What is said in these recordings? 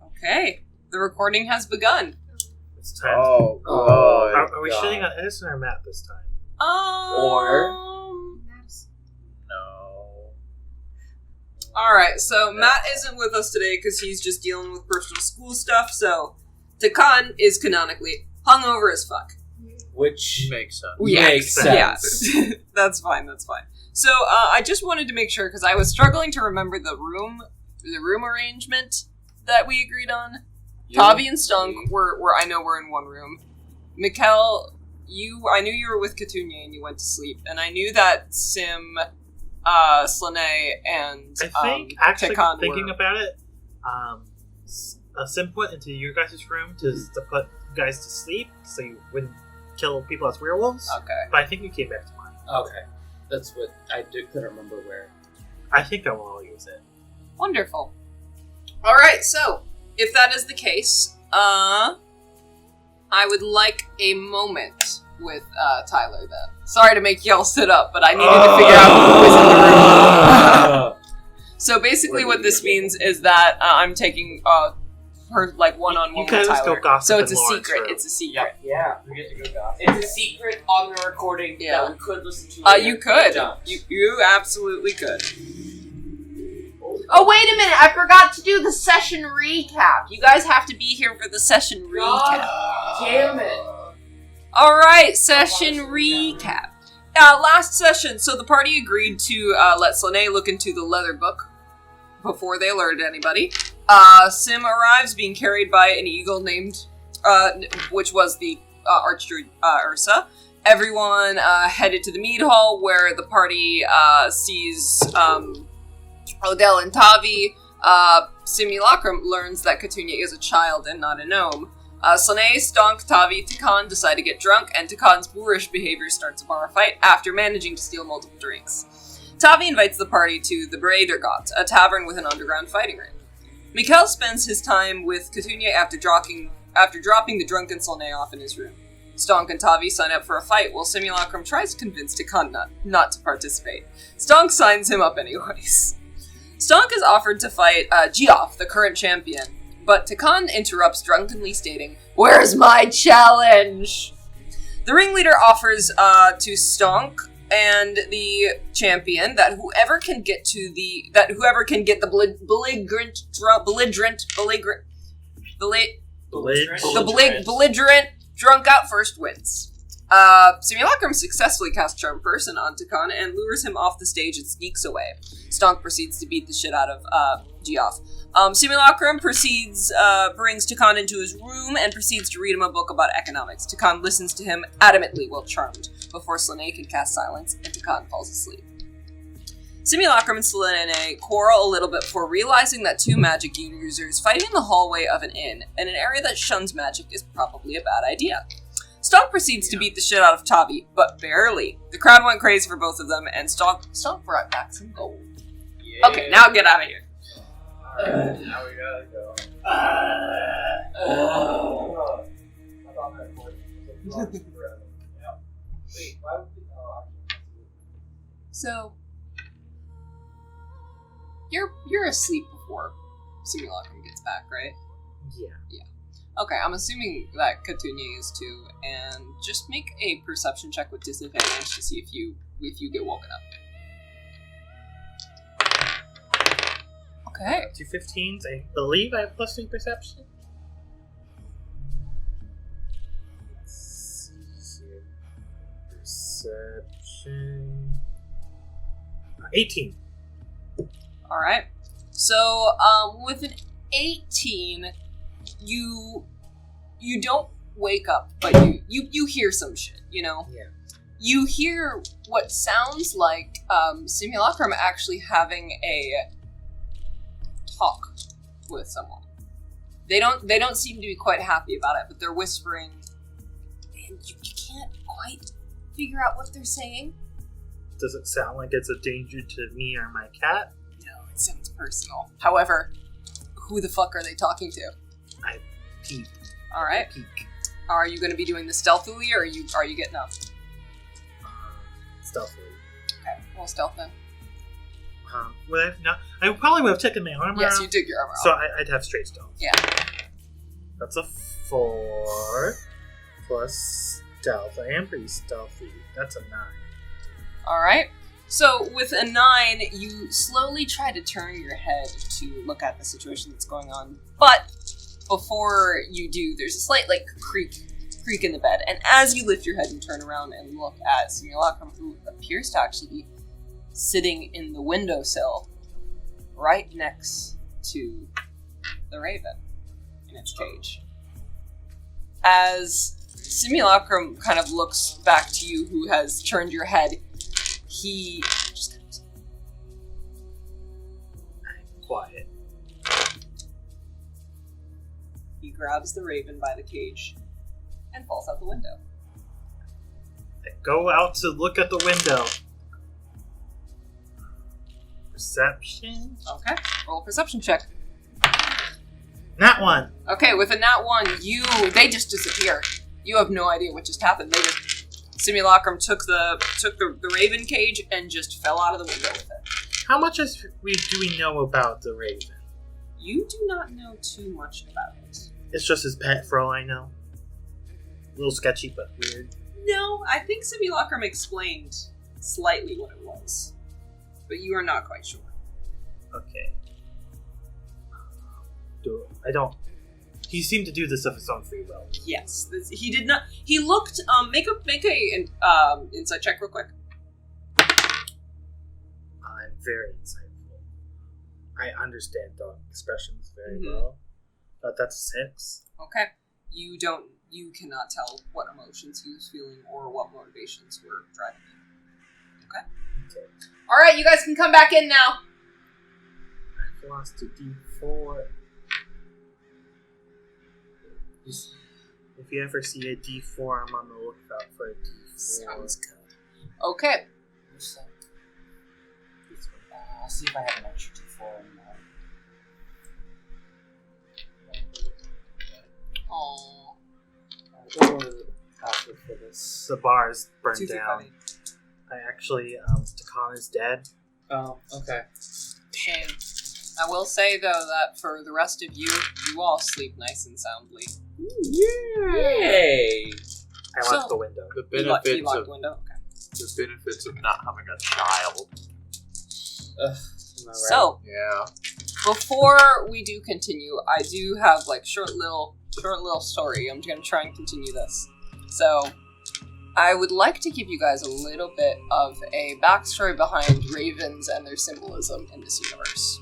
Okay. The recording has begun. It's time. Are we shooting on Edison or Matt this time? No. Alright, so Matt isn't with us today because he's just dealing with personal school stuff, so Tekahn is canonically hungover as fuck. Which makes sense. Makes sense. Yeah. That's fine. So, I just wanted to make sure, because I was struggling to remember the room arrangement that we agreed on. Tavi and Stonk were I know we're in one room. Mikkel, I knew you were with Katunya and you went to sleep, and I knew that Slanei and I think, actually, Tekahn thinking about it, Sim put into your guys' room to put you guys to sleep, so you wouldn't kill people as werewolves. Okay. But I think you came back to mine. Okay. That's what I couldn't remember where. I think I will use it. Wonderful. Alright, so, if that is the case, I would like a moment with Tyler then. Sorry to make y'all sit up, but I needed to figure out who was in the room. So basically what this means is that I'm taking her one-on-one with Tyler. So it's a secret. It's a secret. Yeah, we get to go gossip. It's a secret on the recording that we could listen to later. You could. You absolutely could. Oh, wait a minute. I forgot to do the session recap. You guys have to be here for the session recap. Damn it. Alright, session recap. Last session, so the party agreed to let Slanei look into the leather book before they alerted anybody. Sim arrives being carried by an eagle named, which was the Archdruid Ursa. Everyone headed to the mead hall where the party sees Odell and Tavi. Simulacrum learns that Katunya is a child and not a gnome. Slanei, Stonk, Tavi, Tekahn decide to get drunk, and Tekahn's boorish behavior starts a bar fight after managing to steal multiple drinks. Tavi invites the party to the Bredergott, a tavern with an underground fighting ring. Mikkel spends his time with Katunya after dropping the drunken Slanei off in his room. Stonk and Tavi sign up for a fight, while Simulacrum tries to convince Tekahn not to participate. Stonk signs him up anyways. Stonk is offered to fight Geoff, the current champion, but Tekahn interrupts drunkenly stating, "Where's my challenge?" The ringleader offers to Stonk and the champion that whoever can get the belligerent drunk out first wins. Simulacrum successfully casts Charm Person on Tekahn and lures him off the stage and sneaks away. Stonk proceeds to beat the shit out of Geoff. Simulacrum brings Tekahn into his room and proceeds to read him a book about economics. Tekahn listens to him adamantly while charmed, before Slanei can cast silence and Tekahn falls asleep. Simulacrum and Slanei quarrel a little bit before realizing that two magic users fighting in the hallway of an inn, in an area that shuns magic, is probably a bad idea. Stonk proceeds to beat the shit out of Tavi, but barely. The crowd went crazy for both of them, and Stonk brought back some gold. Yeah. Okay, now get out of here. Alright, now we gotta go. So, you're asleep before Simulacrum gets back, right? Yeah. Okay, I'm assuming that Katunya is too, and just make a perception check with disadvantage to see if you get woken up. Okay. 2 15s. I believe I have +3 perception. Let's see here. Perception. 18. Alright. So, with an 18, you don't wake up, but you hear some shit, you know? Yeah. You hear what sounds like Simulacrum actually having a talk with someone. They don't seem to be quite happy about it, but they're whispering, and you can't quite figure out what they're saying. Does it sound like it's a danger to me or my cat? No, it sounds personal. However, who the fuck are they talking to? I peek. Alright. Peek. Are you going to be doing this stealthily, or are you getting up? Stealthily. Okay, we'll stealth then. Would I have not? I probably would have taken my armor Yes, off. you took your armor off. So I'd have straight stone. Yeah. That's a 4 plus stealth. I am pretty stealthy. That's a 9. Alright. So, with a 9, you slowly try to turn your head to look at the situation that's going on. But, before you do, there's a slight, creak in the bed. And as you lift your head and turn around and look at Simulacrum, who appears to actually be sitting in the windowsill, right next to the raven in its cage. As Simulacrum kind of looks back to you, who has turned your head, he just comes. Quiet. He grabs the raven by the cage and falls out the window. I go out to look at the window. Perception? Okay, roll a perception check. Nat 1. Okay, with a nat 1, they just disappear. You have no idea what just happened. Simulacrum took the raven cage and just fell out of the window with it. How much do we know about the raven? You do not know too much about it. It's just his pet for all I know. A little sketchy, but weird. No, I think Simulacrum explained slightly what it was. But you are not quite sure. Okay. I don't... He seemed to do this of his own free will. Yes, he did not. He looked. Make a insight check real quick. I'm very insightful. I understand dog expressions very well. That's a 6. Okay. You cannot tell what emotions he was feeling or what motivations were driving him. Okay. All right, you guys can come back in now. I've lost a D4. If you ever see a D4, I'm on the lookout for a D4. Sounds good. Okay. This one. I'll see if I have an extra D4 in there. Aww. What was the password for this? The bar's burned 2 down. funny. I actually, Tekahn is dead. Oh, okay. Shame. I will say though that for the rest of you all sleep nice and soundly. Yay! I left the window. The You locked benefits the of window. Okay. not having a child. Am I right? So Yeah. before we do continue, I do have short little story. I'm gonna try and continue this. So I would like to give you guys a little bit of a backstory behind ravens and their symbolism in this universe.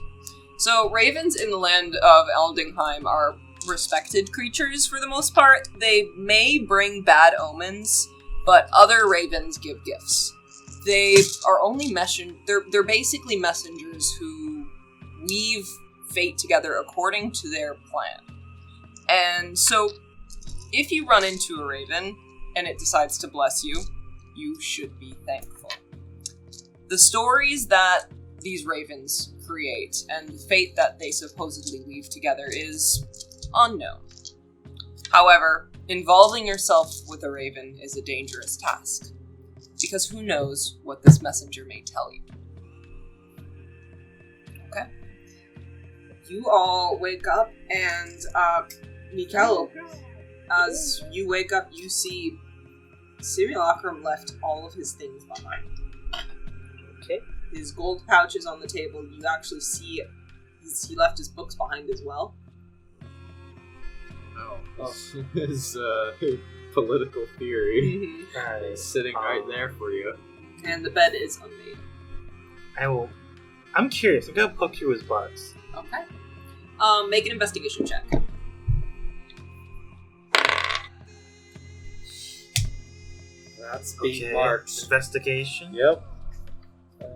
So ravens in the land of Eldingheim are respected creatures for the most part. They may bring bad omens, but other ravens give gifts. They are only they're basically messengers who weave fate together according to their plan. And so if you run into a raven and it decides to bless you, you should be thankful. The stories that these ravens create and the fate that they supposedly weave together is unknown. However, involving yourself with a raven is a dangerous task, because who knows what this messenger may tell you. Okay? You all wake up and, Mikkel, as you wake up, you see Simulacrum left all of his things behind. Okay. His gold pouch is on the table. You actually see he left his books behind as well. Oh. His political theory Right. is sitting right there for you. And the bed is unmade. I'm curious. I'm gonna poke through his box. Okay. Make an investigation check. That's being Okay. marked. Investigation. Yep.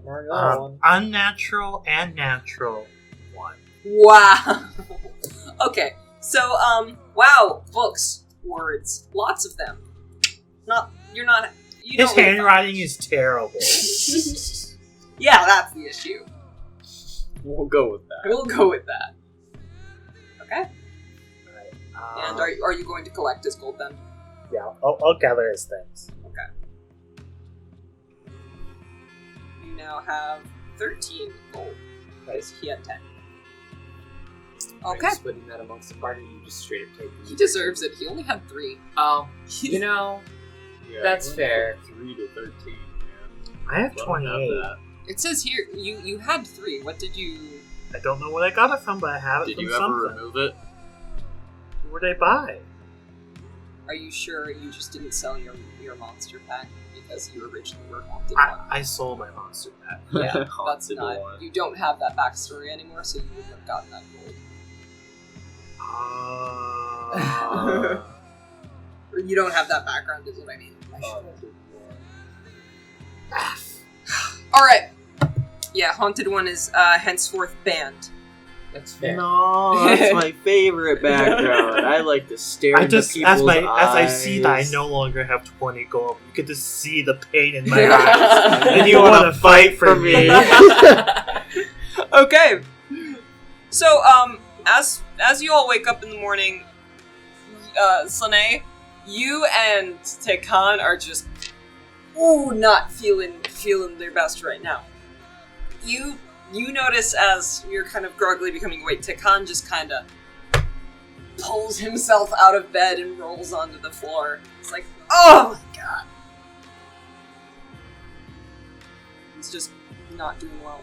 Mark that one. Unnatural and natural. 1. Wow. Okay. So, wow, books, words, lots of them. You His don't really handwriting is terrible. Yeah, that's the issue. We'll go with that. We'll go with that. Okay. Right. And are you going to collect his gold then? Yeah, I'll gather his things. Okay. You now have 13 gold. Because he had 10. Are Okay. you splitting that amongst the party? You just straight up take He deserves it. He only had 3. Oh, you know, Yeah, That's I went fair. from 3 to 13. Man. I have I don't 28. that. It says here, you had 3. What did you... I don't know where I got it from, but I have it Did from you ever something. remove it? Where'd I buy? Are you sure you just didn't sell your monster pack because you originally were haunted one? I sold my monster pack. Yeah, that's Haunted not... one. You don't have that backstory anymore, so you wouldn't have gotten that gold. Or you don't have that background, is what I mean. Alright. Yeah, Haunted One is henceforth banned. that's fair. No, that's my favorite background. I like to stare I into just, people's as I see that I eyes. no longer have 20 gold, you get to see the pain in my eyes. And you want to fight for me. Okay. So, as you all wake up in the morning, Slanei, you and Tekahn are just not feeling their best right now. You notice as you're kind of groggily becoming awake, Tekahn just kind of pulls himself out of bed and rolls onto the floor. It's like, oh my god. He's just not doing well.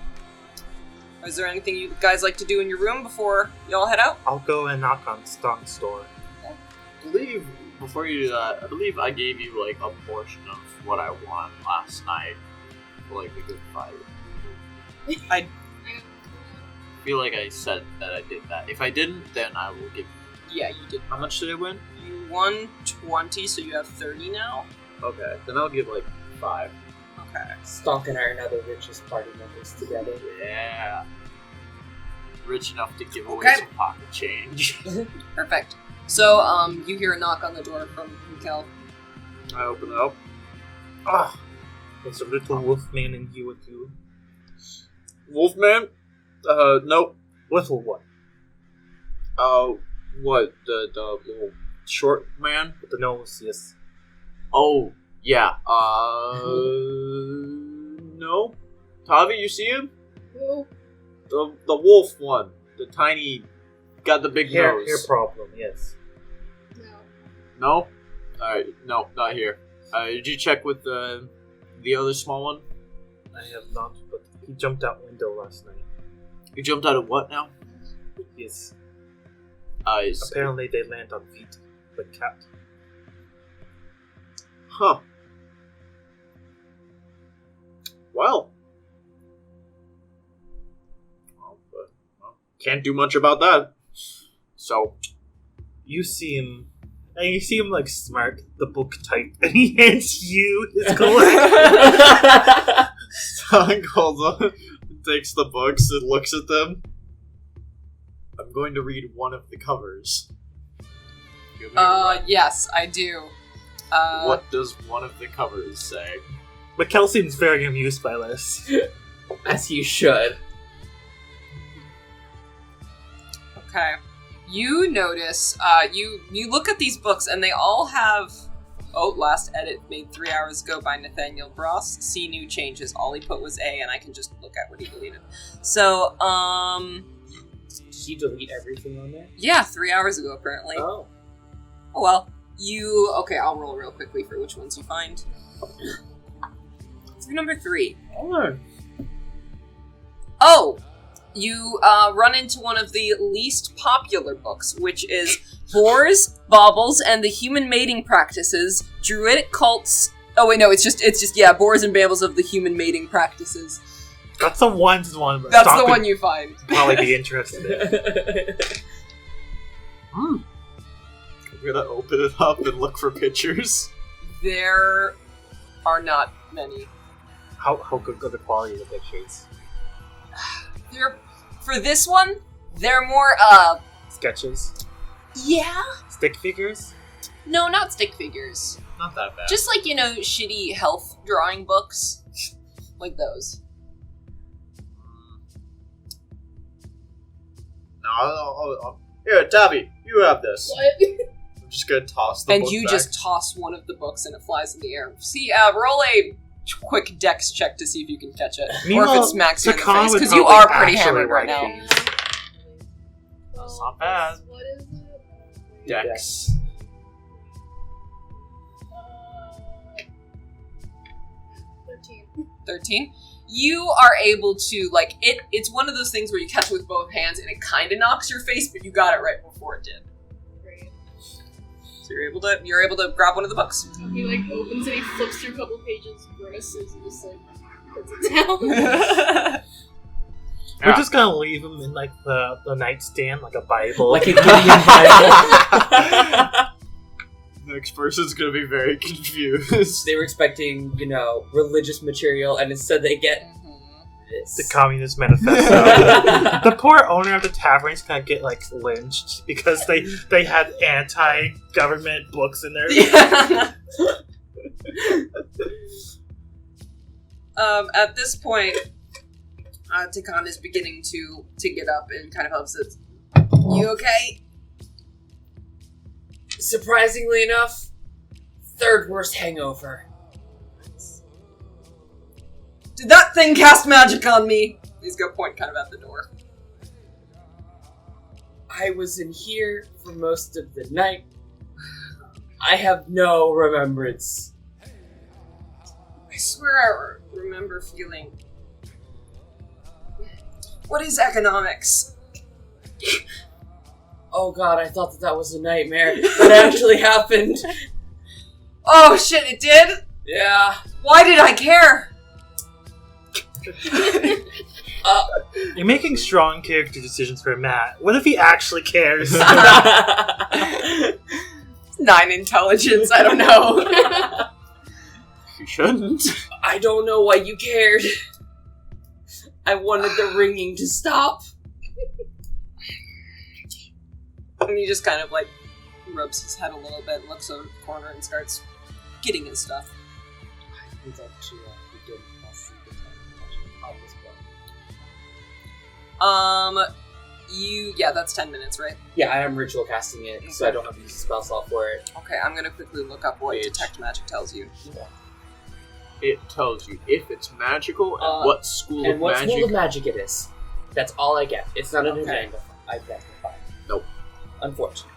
Is there anything you guys like to do in your room before y'all head out? I'll go and knock on Stonk's door. I believe, before you do that, I believe I gave you, like, a portion of what I won last night for, like, a good fight. I feel like I said that I did that. If I didn't, then I will give Yeah, you did. How much did I win? You won 20, so you have 30 now. Okay, then I'll give, like, 5. Okay. Stonk and I are now the richest party members together. Yeah. Rich enough to give away Okay. some pocket change. Perfect. So, you hear a knock on the door from Mikkel. I open it up. Ah, there's a little wolf man in here with you. Wolfman? Nope. Little one. What? The little short man? With the nose, yes. Oh, yeah. No. Tavi, you see him? No. The wolf one. The tiny, got the big nose. Hair problem, yes. No? Alright, no, not here. Did you check with the other small one? I have not, but he jumped out window last night. You jumped out of what now? Yes. I see. Apparently they land on feet, like cat. Huh. Well, can't do much about that. So, You see him, and you see him like smirk, the book tight, and he hands you his collection. Stonk holds up, takes the books and looks at them. I'm going to read one of the covers. Give me a breath. Yes, I do. What does one of the covers say? Mikkel seems very amused by this. As you should. Okay. You notice, you look at these books and they all have, last edit made 3 hours ago by Nathaniel Bross. See new changes. All he put was A and I can just look at what he deleted. So, Did you delete everything on there? yeah, 3 hours ago apparently. Oh. Oh well. Okay, I'll roll real quickly for which ones you find. For number 3. Oh! You run into one of the least popular books, which is Boars, Baubles, and the Human Mating Practices, Druidic Cults... Oh wait, no, it's just Boars and Babbles of the Human Mating Practices. That's the one. That's the one you find. Probably be interested in. I'm gonna open it up and look for pictures. There are not many. How good are the quality of the pictures? For this one, they're more, Sketches? yeah? Stick figures? No, not stick figures. Not that bad. Just like, shitty health drawing books. Like those. No, I'll here, Tavi, you have this. What? I'm just gonna toss the And book you back. just toss one of the books and it flies in the air. See, roll a quick dex check to see if you can catch it. Meanwhile, or if it's smacks you in the Tekahn face, would because you probably are pretty actually hammered right like now. these. That's not bad. What is it? Dex. 13. 13. You are able to, like, it's one of those things where you catch it with both hands and it kind of knocks your face, but you got it right before it did. Great. So you're able to grab one of the books. He like opens it, he flips through a couple pages, grimaces, and just like puts it down. We're just gonna leave him in like the nightstand, like a Bible. Like a Gideon Bible. Next person's gonna be very confused. They were expecting, religious material, and instead they get this. The Communist Manifesto. The poor owner of the tavern is gonna get like lynched because they had anti-government books in there. Yeah. At this point, Tekahn is beginning to get up and kind of helps it. You okay? Surprisingly enough, third worst hangover. Did that thing cast magic on me? He's gonna point kind of at the door. I was in here for most of the night. I have no remembrance. I swear I remember feeling... What is economics? Oh god, I thought that was a nightmare. That actually happened. Oh shit, it did? Yeah. Why did I care? You're making strong character decisions for Matt. What if he actually cares? 9 intelligence, I don't know. You shouldn't. I don't know why you cared. I wanted the ringing to stop. And he just kind of like rubs his head a little bit, looks over the corner and starts getting his stuff. We'd like to begin casting the on this book. Yeah, that's 10 minutes, right? Yeah, I am ritual casting it, so I don't have to use a spell slot for it. Okay, I'm gonna quickly look up what detect magic tells you. It tells you if it's magical and what school And of what magic. school of magic it is. That's all I get. It's not an Okay. agenda. I get it. Nope. Unfortunately.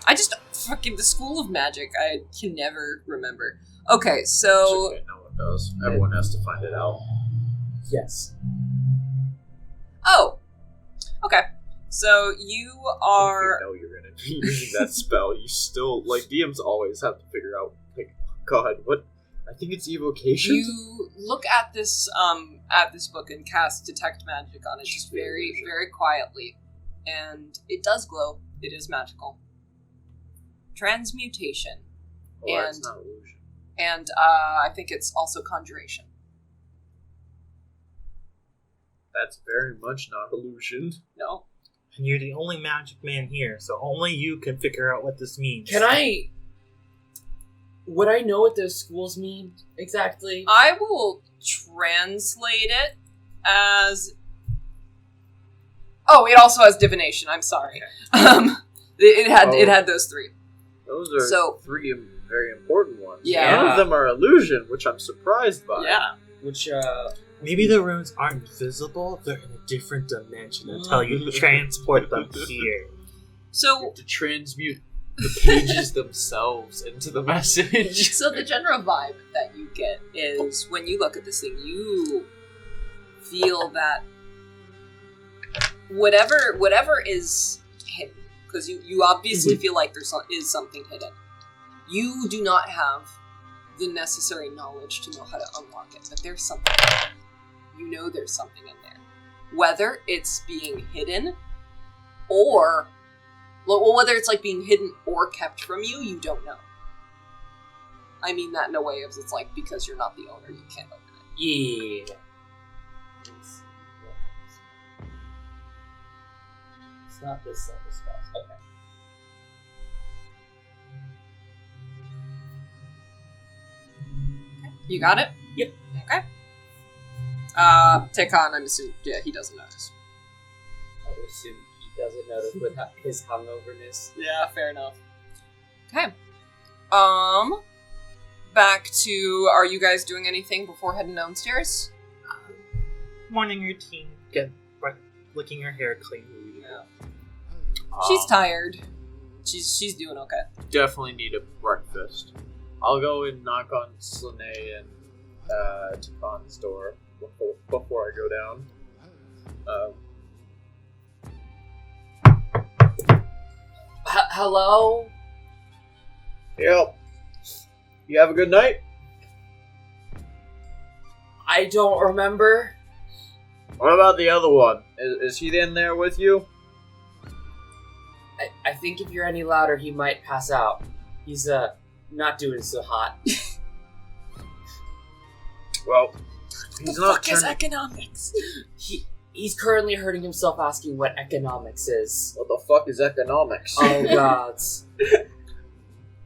I just fucking the school of magic. I can never remember. Okay, so It's okay, no one does. Everyone has to find it out. Yes. okay, so you are. If you know you're gonna be using that spell, you still DMs always have to figure out God, what? I think it's evocation. You look at this book and cast detect magic on it just very, very quietly, and it does glow. It is magical. Transmutation, It's not illusion. and I think it's also conjuration. That's very much not illusion. No, And you're the only magic man here, so only you can figure out what this means. Would I know what those schools mean exactly? I will translate it as. Oh, it also has divination. I'm sorry. It had those 3. Those are So- 3 very important ones. Yeah. None of them are illusion, which I'm surprised by. Yeah. Which, Maybe the runes aren't visible, they're in a different dimension until you transport them here. You So have to transmute the pages themselves into the message. So the general vibe that you get is when you look at this thing, you feel that whatever is hidden, because you obviously feel like there is something hidden. You do not have the necessary knowledge to know how to unlock it, but there's something. You know there's something in there. Whether it's being hidden or whether it's like being hidden or kept from you, you don't know. I mean that in a way of it's like because you're not the owner, you can't open it. yeah. It's not this set of spells. Okay. You got it? Yep. Okay. Tekahn, I'm assuming, yeah, he doesn't notice. I would assume he doesn't notice with his hungoverness. Yeah, fair enough. Okay. back to, are you guys doing anything before heading downstairs? Morning routine. Licking her hair clean. Yeah. She's tired. She's doing okay. Definitely need a breakfast. I'll go and knock on Slanei and Tekann's door before I go down. Hello? Yep. You have a good night? I don't remember. What about the other one? Is he in there with you? I think if you're any louder, he might pass out. He's, not doing so hot. Well, he's the not fuck is turning... economics? He's currently hurting himself asking what economics is. What the fuck is economics? Oh, gods.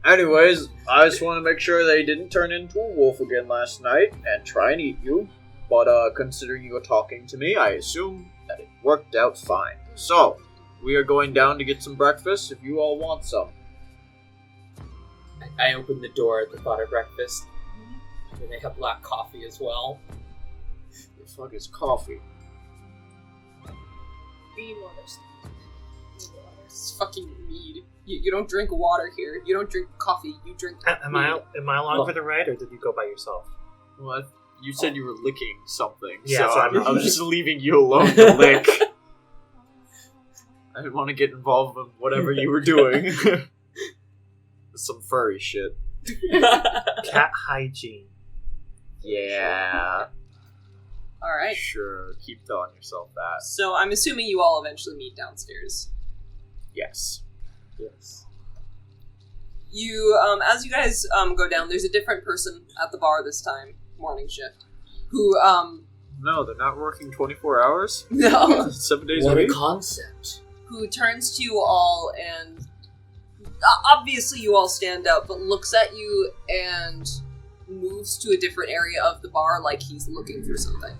Anyways, I just want to make sure they didn't turn into a wolf again last night and try and eat you. But considering you were talking to me, I assume that it worked out fine. So, we are going down to get some breakfast if you all want some. I opened the door at the thought of breakfast. And they have black coffee as well. The fuck is coffee? Bean waters. It's fucking mead. You don't drink water here. You don't drink coffee. You drink Am I along for the ride, or did you go by yourself? What? You said you were licking something, Yeah, so so I'm just leaving you alone to lick. I didn't want to get involved in whatever you were doing. Some furry shit. Cat hygiene. Yeah. Alright. Sure, keep telling yourself that. So I'm assuming you all eventually meet downstairs. Yes. Yes. You, as you guys go down, there's a different person at the bar this time, morning shift, who, No, they're not working 24 hours? no, 7 days What a a week? concept. who turns to you all and, obviously you all stand up, but looks at you and moves to a different area of the bar like he's looking for something.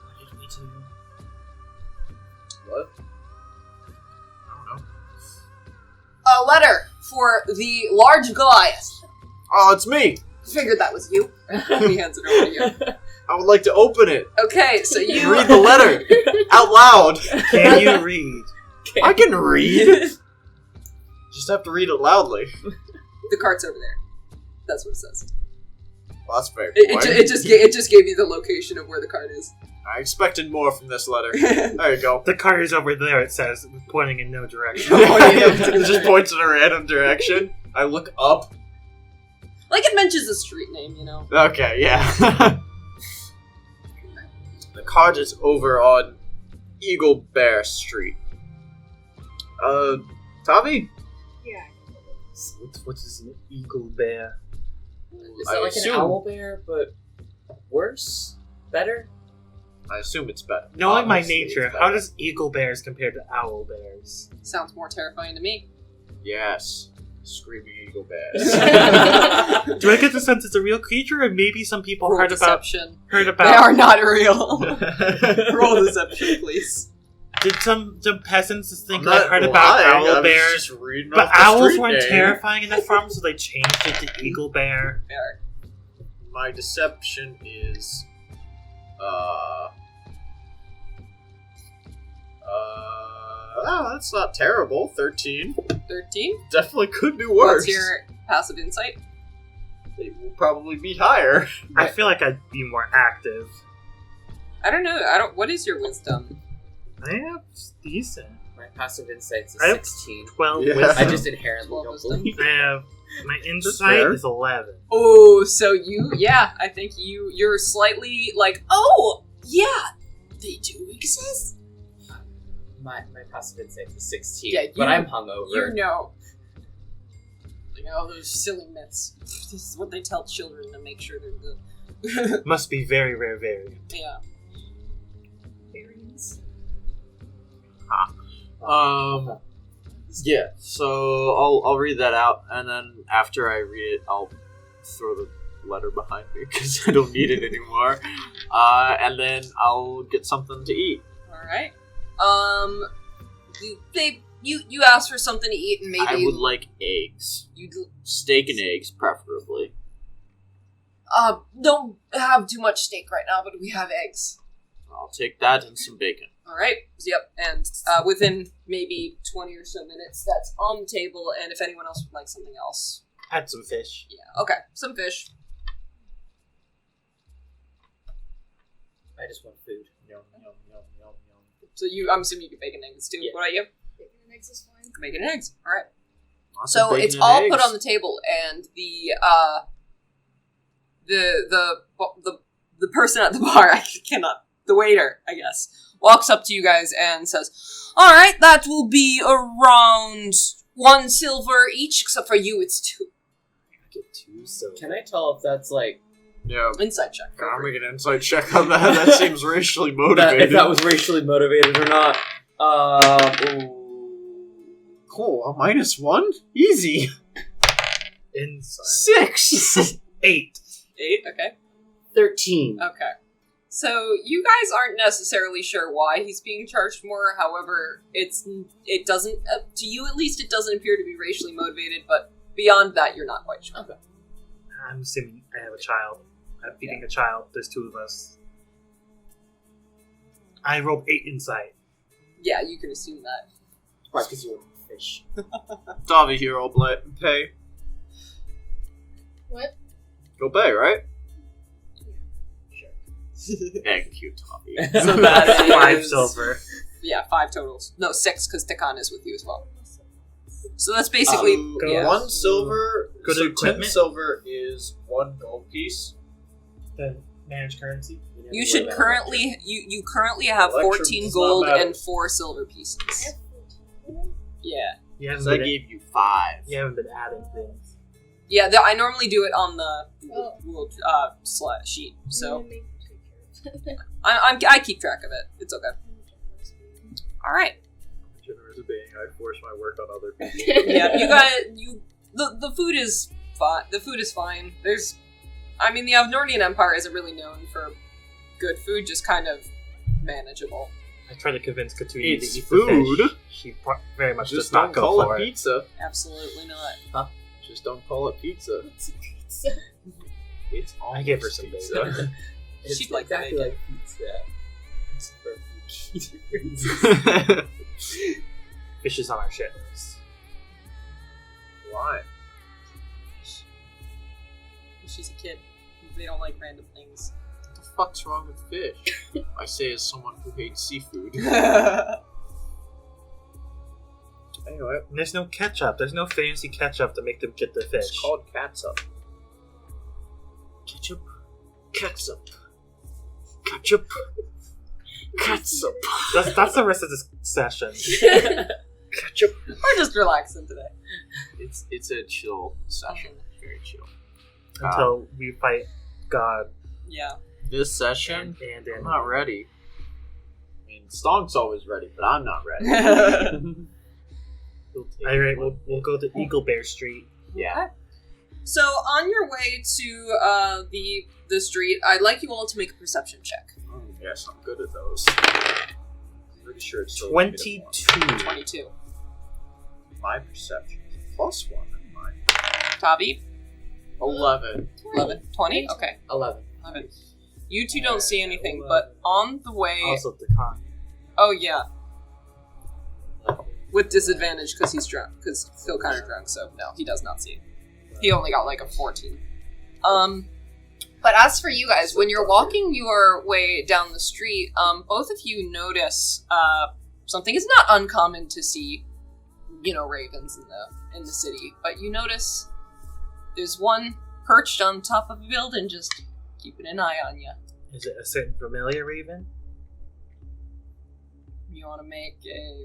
What did we do? What? I don't know. A letter for the large Goliath. Oh, it's me! Figured that was you. He hands it over to you. I would like to open it. Okay, so you Read the letter out loud. Can you read? I can read. Just have to read it loudly. The card's over there. That's what it says. Well, that's fair. It just gave you the location of where the card is. I expected more from this letter. There you go. The card is over there, it says, pointing in no direction. It just points in a random direction. I look up. Like it mentions a street name, you know. Okay, yeah. The card is over on Eagle Bear Street. Tavi? Yeah. What is an eagle bear? Is I that like assume- an owl bear, but worse? Better? I assume it's better. Knowing my Obviously, nature, it's how better. does eagle bears compare to owl bears? Sounds more terrifying to me. Yes. Screaming Eagle Bears. Do I get the sense it's a real creature, or maybe some people Roll heard deception. about They are not real. Roll deception, please. Did some peasants just think I'm I not heard about lying, I owl was bears? just reading But off the owls street weren't name. terrifying enough for them, so they changed it to eagle bear. Erik. My deception is that's not terrible. 13. 13. Definitely could be worse. What's your passive insight? It will probably be higher. I feel like I'd be more active. I don't know. What is your wisdom? I have decent. My passive insight's I a have 16. 12 Yeah. wisdom. I just inherently 12 don't wisdom. believe. I have my fair. insight is 11. Oh, so I think you're slightly like, oh, yeah, they do exist. My passive insight's a 16. Yeah, but you- I'm hungover. You know. Like, oh, those silly myths. This is what they tell children to make sure they're good. Must be very rare, very. Yeah. Berries. Yeah. So I'll read that out, and then after I read it, I'll throw the letter behind me because I don't need it anymore. And then I'll get something to eat. All right. You asked for something to eat and maybe I would like eggs. Steak and eggs, preferably. Don't have too much steak right now, but we have eggs. I'll take that and some bacon. All right. Yep. And within maybe 20 or so minutes, that's on the table. And if anyone else would like something else, Add some fish. yeah. Okay. Some fish. I just want food. Yum, yum, yum, yum, yum. So I'm assuming you can bacon and eggs too. Yeah. What about you? Bacon and eggs is fine. Bacon and eggs. All right. Lots So of bacon it's and all eggs. put on the table, and the person at the bar, the waiter, I guess, walks up to you guys and says, "All right, that will be around 1 silver each, except for you, it's 2." Get 2 silver. Can I tell if that's like Yeah. Inside check. Can I make an insight check on that? That seems racially if motivated. that was racially motivated or not? Cool, a -1? Easy. Inside. 6! 8. 8. Okay. 13. Okay. So you guys aren't necessarily sure why he's being charged more. However, it doesn't to you at least it doesn't appear to be racially motivated. But beyond that, you're not quite sure. Okay. I'm assuming I have a child. I'm feeding a child. There's 2 of us. I rolled 8 inside. Yeah, you can assume that. Right, because you're a fish. Tavi here, I'll pay. What? You'll pay, right? Sure. Thank you, Tavi. So that is 5 silver. Yeah, 5 totals. No, 6 because Tekahn is with you as well. So that's basically Go yeah. 1 silver. Go to So 10 equipment. silver is 1 gold piece. The managed currency. You should currently you currently have Electrum 14 does not gold matter. and 4 silver pieces. I have 14. Yeah. You haven't, So I been, gave you 5. you haven't been adding things. Yeah, I normally do it on the Oh. little sheet. So I'm gonna take care of I keep track of it. It's okay. it. All right. Generous being, I force my work on other people. Yeah, you guys, the food is fine. The food is fine. The Avnordian Empire isn't really known for good food, just kind of manageable. I tried to convince Katuni It's to eat food. the fish. She very much Just does not don't go call for it it. pizza. Absolutely not. Just don't call it pizza. It's pizza. It's almost I gave her some pizza. bacon. It's She'd like exactly that. like pizza. It's perfect. Fish is on our shit list. Why? She's a kid. They don't like random things. What the fuck's wrong with fish? I say as someone who hates seafood. Anyway, And there's no ketchup. There's no fancy ketchup to make them get the fish. it's called catsup. Ketchup. Catsup. Ketchup. Catsup. That's the rest of this session. Ketchup. We're just relaxing today. It's a chill session. Very chill. Until we fight God Yeah. This session, and I'm not ready. I mean, Stonk's always ready, but I'm not ready. Alright, we'll go to Eagle Bear Street. Yeah. So on your way to the street, I'd like you all to make a perception check. Yes, I'm good at those. I'm pretty sure it's still 22. 22. My perception is +1 in mine. Tavi, 11. 11, 20. Okay, 11. 11. You two don't see anything, but on the way. Also Tekahn. Oh yeah. With disadvantage because he's drunk, because he's still kind of drunk. So no, he does not see it. He only got like a 14. But as for you guys, when you're walking your way down the street, both of you notice something. It's not uncommon to see, ravens in the city, but you notice there's one perched on top of a building, just keeping an eye on you. Is it a certain familiar raven? You want to make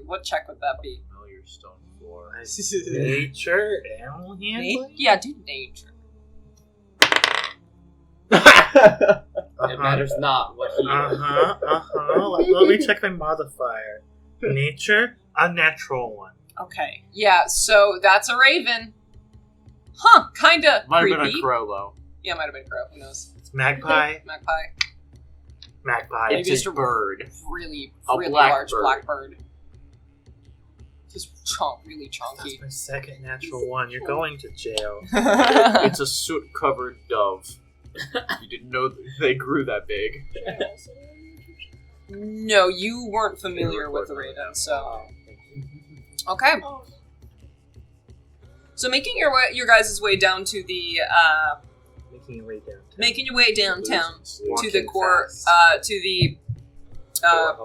what check would that be? Familiar stone floor. Nature, animal handling? Yeah, do nature. It matters not what he Let me check my modifier. Nature, a natural one. Okay. Yeah, so that's a raven. Huh, kinda Might creepy. have been a crow, though. Yeah, might have been a crow. Who knows? It's magpie. Magpie. Magpie. Maybe It's just a bird. Really, A really black large bird. black bird. Just really That's chunky. my second natural one. You're going to jail. It's a soot-covered dove. You didn't know they grew that big. No, you weren't familiar with the raven, so okay. Oh, So making your guys' way down to the Making your way down. making your way downtown to the Walking court, fast. to the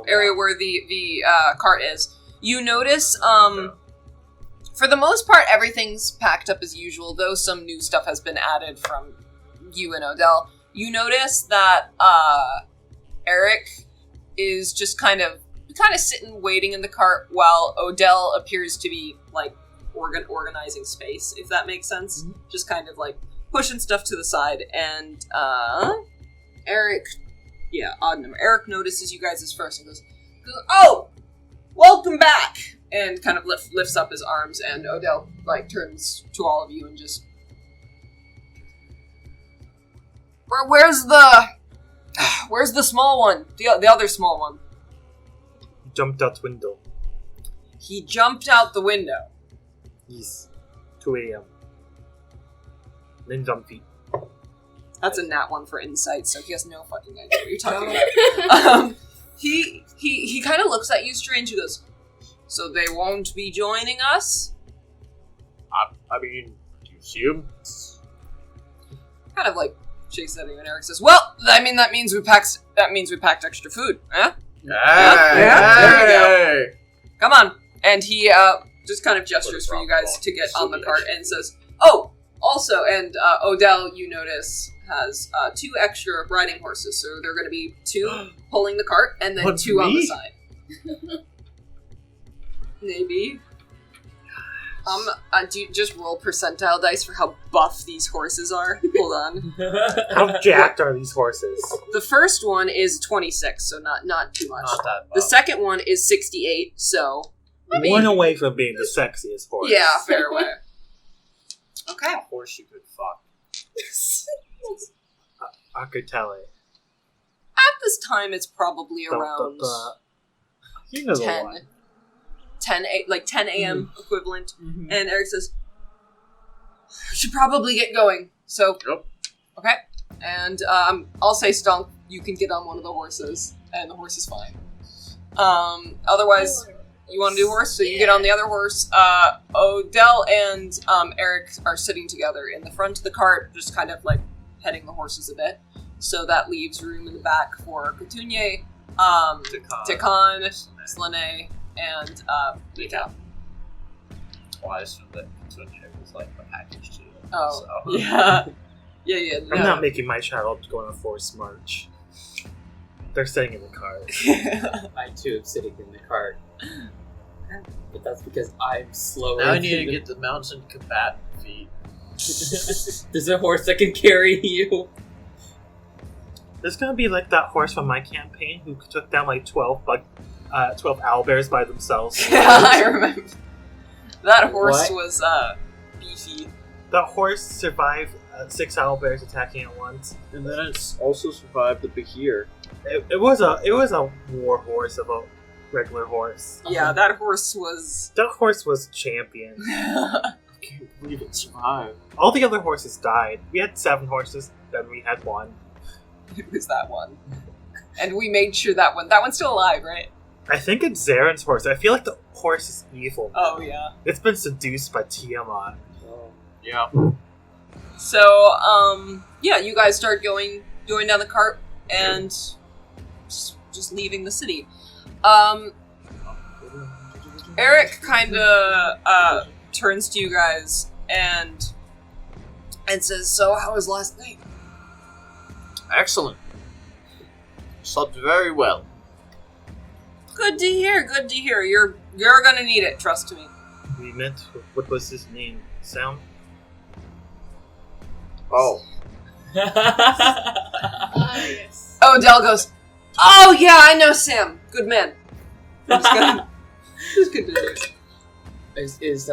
area where the cart is. You notice, for the most part, everything's packed up as usual, though some new stuff has been added from you and Odell. You notice that Erik is just kind of sitting waiting in the cart while Odell appears to be like organizing space, if that makes sense. Mm-hmm. Just kind of like pushing stuff to the side, and Erik, yeah, odd number. Erik notices you guys first and goes, "Oh, welcome back!" and kind of lifts up his arms, and Odell like turns to all of you and just, where's the small one? The other small one. He jumped out the window. He jumped out the window. He's 2 a.m. Limbs on feet. That's a nat one for insight, so he has no fucking idea what you're talking about. He kind of looks at you strange and goes, "So they won't be joining us?" I mean, do you see him? Kind of like shakes at you, and Erik says, "Well, I mean that means we packed extra food, huh? There we go. Come on." And he just kind of gestures for you guys to get on the cart and says, "Oh, also," and Odell, you notice, has 2 extra riding horses, so there are going to be 2 pulling the cart and then What's 2 on the me? side. Maybe. Do you just roll percentile dice for how buff these horses are? Hold on. How jacked are these horses? The first one is 26, so not too much. Not that The second one is 68, so One away from being the sexiest horse. yeah, fair way. Okay. horse you could fuck. I could tell it. At this time, it's probably around You know the 10. one. 10 a.m. equivalent. Mhm. And Erik says, "We should probably get going." So, Yep. okay. And I'll say, Stonk, you can get on one of the horses, and the horse is fine. Otherwise, you want to do horse, so you get on the other horse. Odell and Erik are sitting together in the front of the cart, just kind of like petting the horses a bit. So that leaves room in the back for Petunia, Tekahn, Slanei, and Mikkel. Well, I assume that Petunia was like a package too. Oh, So. yeah. Yeah, I'm no. not making my child go on a forced march. They're staying in the car. I too am sitting in the cart. But that's because I'm slower. Now I need to than get the mountain combatant feet. There's a horse that can carry you. There's gonna be like that horse from my campaign who took down like 12 owlbears by themselves. Yeah, I remember. That horse What? was beefy. That horse survived 6 owlbears attacking at once. And then it's also survived the Behir. It was a war horse of a regular horse. Yeah, that horse was. That horse was champion. I can't believe it survived. All the other horses died. We had 7 horses, then we had 1. It was that one. And we made sure that one's still alive, right? I think it's Zaren's horse. I feel like the horse is evil. Oh, yeah. It's been seduced by Tiamat. Yeah. So, yeah, you guys start going down the cart and just leaving the city. Erik kind of turns to you guys and says, "So, how was last night?" Excellent. Slept very well. Good to hear. Good to hear. You're gonna need it. Trust me. We met. What was his name? Sound? Oh. Yes. Odell goes, "Oh yeah, I know Sam. Good man." I'm just gonna. Just continue. Is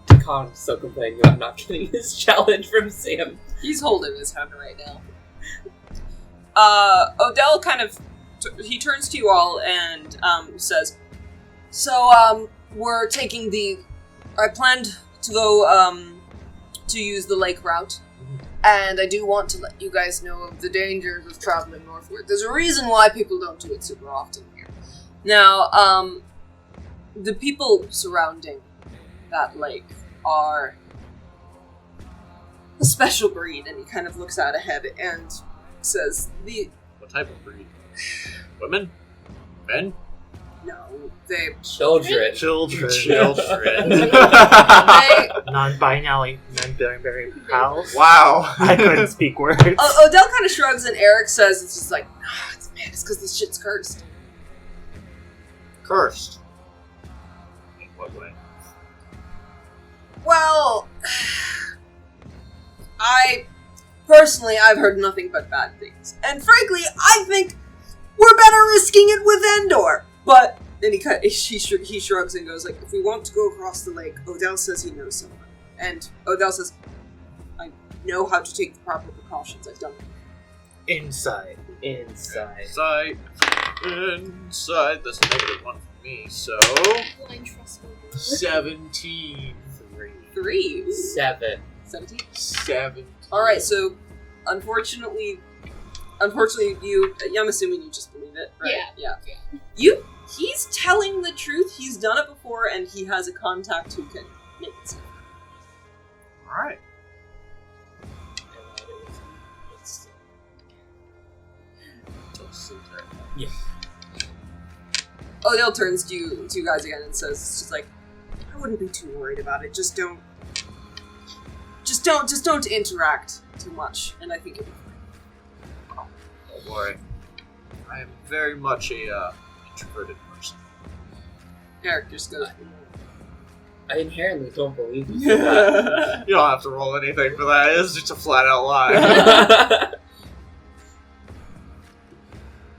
Tekahn still complaining about not getting his challenge from Sam? He's holding his head right now. Odell kind of he turns to you all and says, "So we're taking the I planned to go to use the lake route, and I do want to let you guys know of the dangers of traveling northward. There's a reason why people don't do it super often here. Now, the people surrounding that lake are a special breed, and he kind of looks out ahead and says, What type of breed? Women? Men? no, they Children. Children. Non-binary pals. Wow. I couldn't speak words. Odell kind of shrugs, and Erik says, it's just like, it's because this shit's cursed. Cursed. In what way? Well, I've heard nothing but bad things. And frankly, I think we're better risking it with Endor. But then he shrugs and goes like, if we want to go across the lake, Odell says he knows someone. And Odell says, I know how to take the proper precautions. I've done it. Inside. Inside. Inside. That's a negative one for me, so... Blind trust me. 17. 3. 7. 17? 7. Alright, so unfortunately you, I'm assuming you just believe it, right? Yeah. He's telling the truth, he's done it before, and he has a contact who can make it safe. Alright. Yeah. Odell turns to you guys again and says, it's just like, I wouldn't be too worried about it, just don't interact too much, and I think it'll be fine. Don't worry. I am very much a introverted person. Erik just goes, I inherently don't believe you. You don't have to roll anything for that. It's just a flat out lie.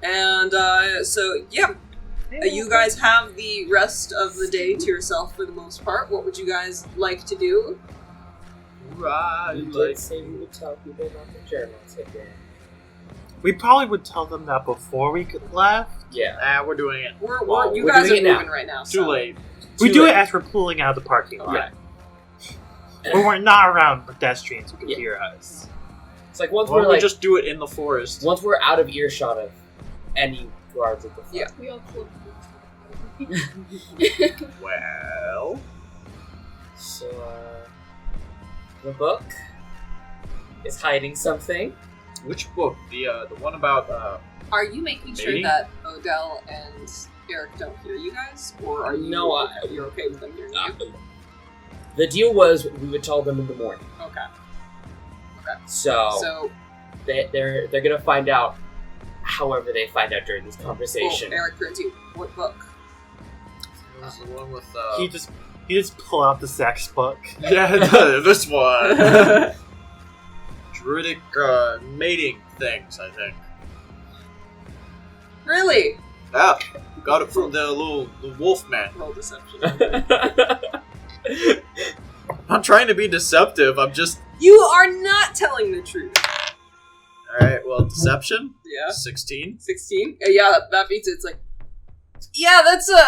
and so yeah, you guys have the rest of the day to yourself for the most part. What would you guys like to do? Right. You did say we would tell people about the Germans again. We probably would tell them that before we left. Yeah. We're doing it. You we're guys are doing it now. moving right now. Too late. We Too do late. it as we're pulling out of the parking lot. Yeah. When we're not around pedestrians who can Yeah. hear us. It's like once Or we're we like just do it in the forest. once we're out of earshot of any guards at the front. Yeah. We all club. Well, So the book is hiding something. which book? The one about Are you making sure Maybe. that Odell and Erik don't hear you guys, or are you? No, you're okay with them hearing you? The deal was we would tell them in the morning. Okay. So they're gonna find out. However, they find out during this conversation. Erik turns to you. What book? it was the one with You just pull out the sex book. yeah, this one. Druidic mating things, I think. Really? Yeah, got it from the wolf man. Roll deception. I'm not trying to be deceptive. I'm just. You are not telling the truth. All right. Well, deception. Yeah. 16. 16? Yeah, that beats it. It's like, yeah, that's a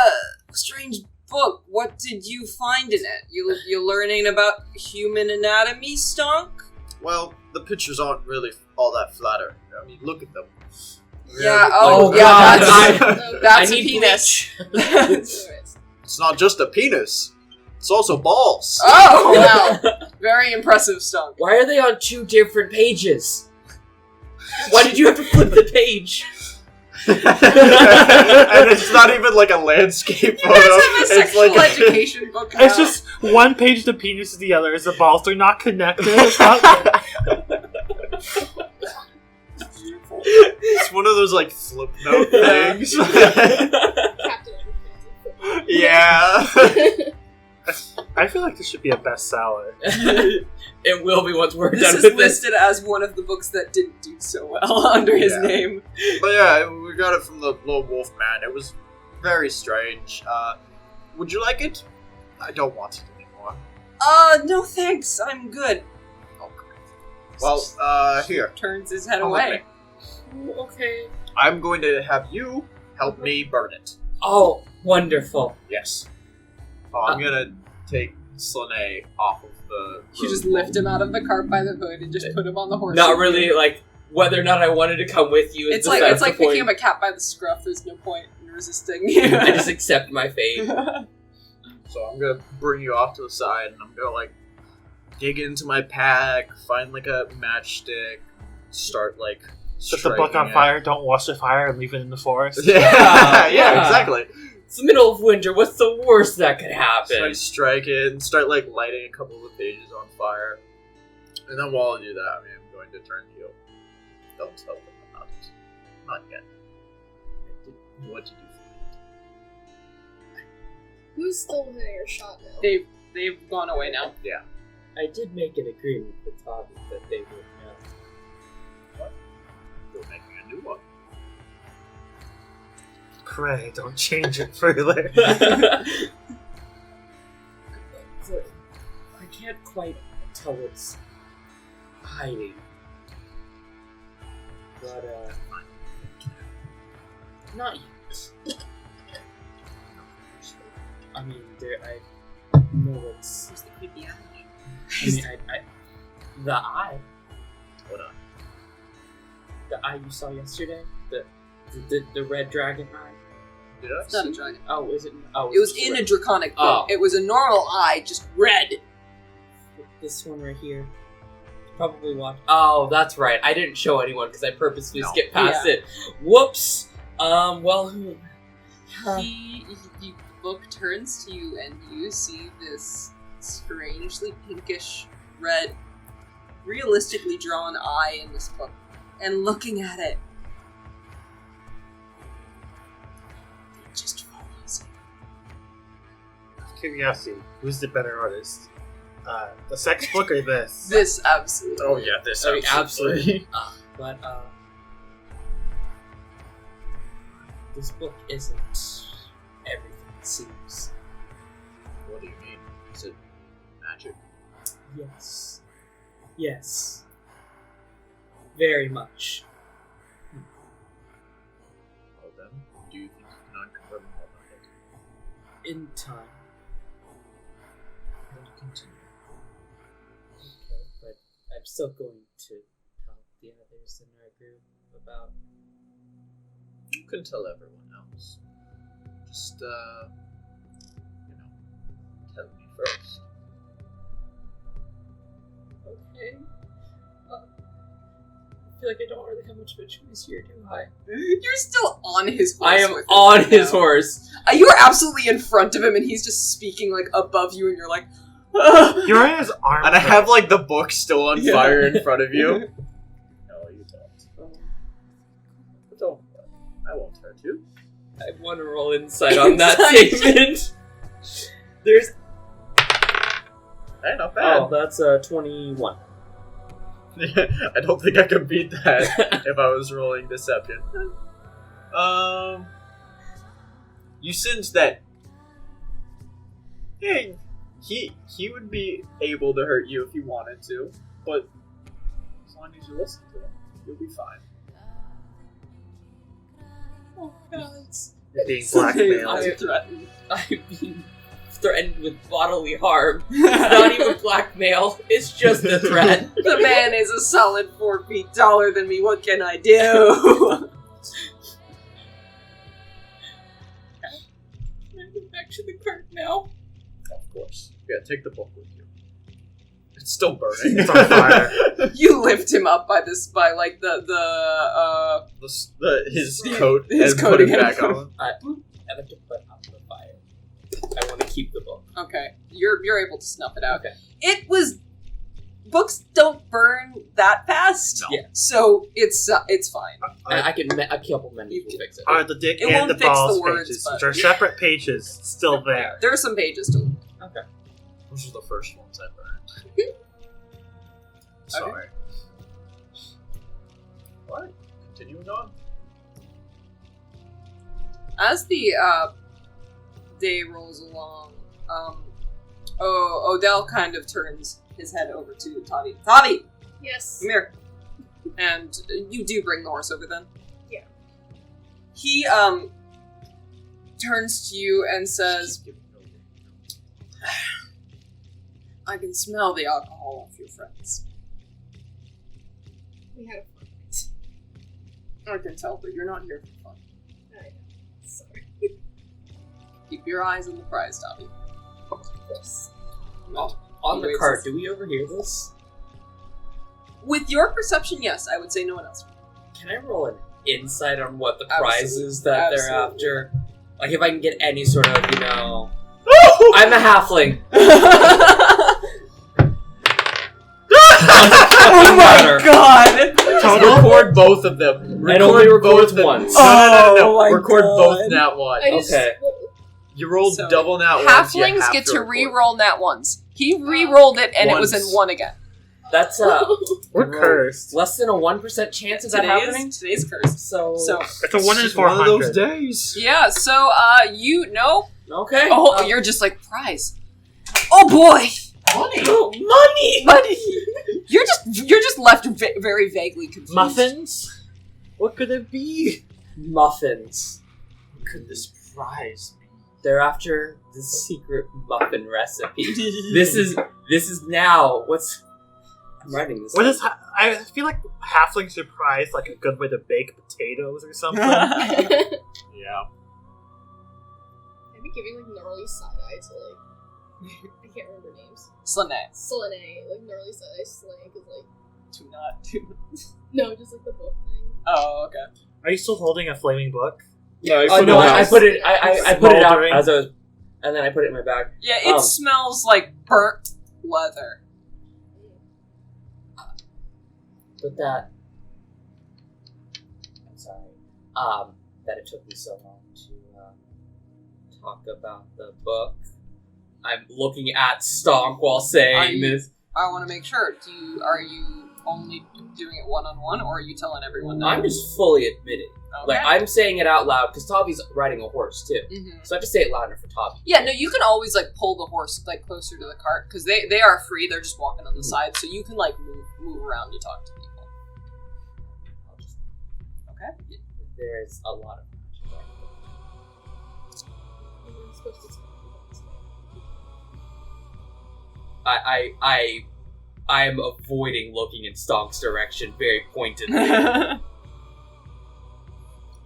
strange book. What did you find in it? You're learning about human anatomy, Stonk? Well, the pictures aren't really all that flattering. I mean, look at them. Yeah. Oh, Yeah. God. That's I a need penis. It's not just a penis. It's also balls. Oh wow! Very impressive, Stonk. Why are they on 2 different pages? Why did you have to flip the page? And it's not even like a landscape You photo. guys have a It's sexual like education book. It's just one page the penis is the other is the balls. They're not connected. It's not- It's one of those like flip note things. Yeah. I feel like this should be a bestseller. It will be once we're This done is with this. listed as one of the books that didn't do so well under his Yeah. name. But yeah, we got it from the little wolf man. It was very strange. Would you like it? I don't want it anymore. No thanks, I'm good. Oh, great. Well, here. Turns his head Come with away. me. Okay. I'm going to have you help me burn it. Oh, wonderful. Yes. Oh, I'm gonna take Slanei off of the... You just lift him out of the cart by the hood and just put him on the horse. Not really, like, whether or not I wanted to come with you. It's like picking up a cat by the scruff. There's no point in resisting. I just accept my fate. So I'm gonna bring you off to the side, and I'm gonna, like, dig into my pack, find, like, a matchstick, start, like, Set the book on striking it. fire, don't watch the fire, and leave it in the forest. Yeah, Yeah. exactly. It's the middle of winter. What's the worst that could So happen? I strike it and start, like, lighting a couple of the pages on fire. And then while I do that, I'm going to turn to you. Don't tell them about it. Not yet. What did you find? Who's still in your shot now? They've gone away now. Yeah. I did make an agreement with Tavi that they would We're making a new one. Pray, don't change it further. I can't quite tell what's hiding. But, not yet. I mean, I know what's... Who's the creepy eye? I mean, the eye. What eye? The eye you saw yesterday? The red dragon eye? Did I It's not a see? dragon. Oh, is it? Oh, It was it's in a red. draconic book. Oh. It was a normal eye, just red. This one right here. Probably watch. Oh, that's right. I didn't show anyone because I purposely No. skipped past Yeah. it. Whoops. Well. The book turns to you and you see this strangely pinkish red, realistically drawn eye in this book. And looking at it, it just follows you. Curiosity, who's the better artist? The sex book or this? This absolutely. Oh, yeah, this I mean, absolutely. But this book isn't everything it seems. What do you mean? Is it magic? Yes. Yes. Very much. Well then, do you think you can uncover more about it? In time. Then continue. Okay, but I'm still going to tell the others in our group about. You can tell everyone else. Just, tell me first. Okay. I feel like I don't really have much of a choice here, do I? You're still on his horse. I am with him on right his now. horse. You are absolutely in front of him, and he's just speaking like above you, and you're like, "Ugh." You're in his arm. And I have, like, the book still on Yeah. fire in front of you. No, you don't. But don't worry. I won't hurt you. I want to roll insight on that Insight. statement. There's. Hey, not bad. Oh, that's 21. I don't think I could beat that if I was rolling deception. You sense that. Hey, he would be able to hurt you if he wanted to, but as long as you listen to him, you'll be fine. Oh, God. You're being I'm blackmailed. threatened. I've been threatened with bodily harm. It's not even blackmail, it's just a threat. The man is a solid 4 feet taller than me. What can I do? Can I go back to the cart now? Of course. Yeah, take the book with you. It's still burning. It's on fire. You lift him up by his coat His coat his and coat put it again. back on. I have to put out the fire. I want to keep the book. Okay, you're able to snuff it out. Okay. It was books don't burn that fast. No. Yeah. So it's fine. I can a couple menus will fix it. Are the dick It and won't the fix balls the words, pages, but- which are separate pages, still there? There are some pages to Those are the first ones I burned. Sorry. What? Continuing on? As the day rolls along, Odell kind of turns his head over to Tavi. Tavi, Yes. come here. And you do bring the horse over then? Yeah. He turns to you and says, I can smell the alcohol off your friends. We had a fun night. I can tell, but you're not here for fun. I know. Sorry. Keep your eyes on the prize, Tavi. Yes. On the Anyways, cart, do we overhear this? With your perception, yes. I would say no one else. Can I roll an insight on what the Absolutely. prize is that they're Absolutely. after? Like, if I can get any sort of, I'm a halfling. Oh my god! Record both of them. I'd only record both of them. once. No. my Record God. both nat ones. I just, Okay. You rolled So, double nat ones. you Halflings have get to record. re-roll nat ones. He re-rolled it and it was in Once. 1 again. That's We're cursed. less than a 1% chance of that happening. Today's cursed. So It's a 1 in It's one of 400. those days. Yeah, so, you know. okay. Oh, you're just like, prize. Oh boy! Money. Money! You're just left very vaguely confused. Muffins? What could it be? Muffins. What could this prize be? They're after the secret muffin recipe. This is now what's. I'm writing this. What is? I feel like halflings should prize like a good way to bake potatoes or something. Yeah. I'd be giving like gnarly side eye to like I can't remember names. Slanei. Slanei, like gnarly side eye Slanei, because like Do not. no, just like the book thing. Oh, okay. Are you still holding a flaming book? No, I put it. I put it out Smoldering. as a, and then I put it in my bag. Yeah, it Um, smells like burnt leather. But that. I'm sorry. That it took me so long to talk about the book. I'm looking at Stonk while saying this. I want to make sure. Are you only doing it one-on-one, or are you telling everyone now? I'm just fully admitting. Okay. Like, I'm saying it out loud, because Tavi's riding a horse, too. Mhm. So I have to say it louder for Tavi. Yeah, no, you can always, like, pull the horse, like, closer to the cart, because they are free, they're just walking on the side, so you can, like, move around to talk to people. I'll just- Okay? There's a lot of magic. I'm supposed to tell I am avoiding looking in Stonk's direction very pointedly.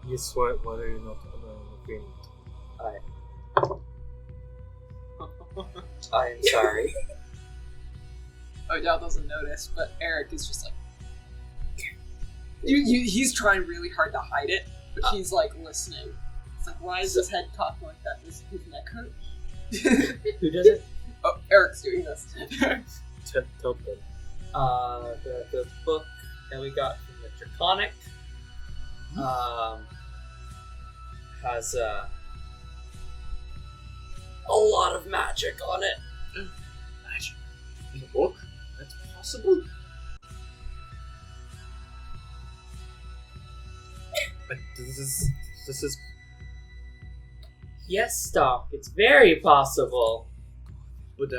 Yes, what are you not agreeing? I am sorry. Odell doesn't notice, but Erik is just like... He's trying really hard to hide it, but he's, like, listening. It's like, why is his head cocked like that? Does his neck hurt? Who does it? Oh, Eric's doing this. Tell them. The book that we got from the Draconic has a lot of magic on it. Magic in a book? That's possible. But this is Yes, Stonk, it's very possible. But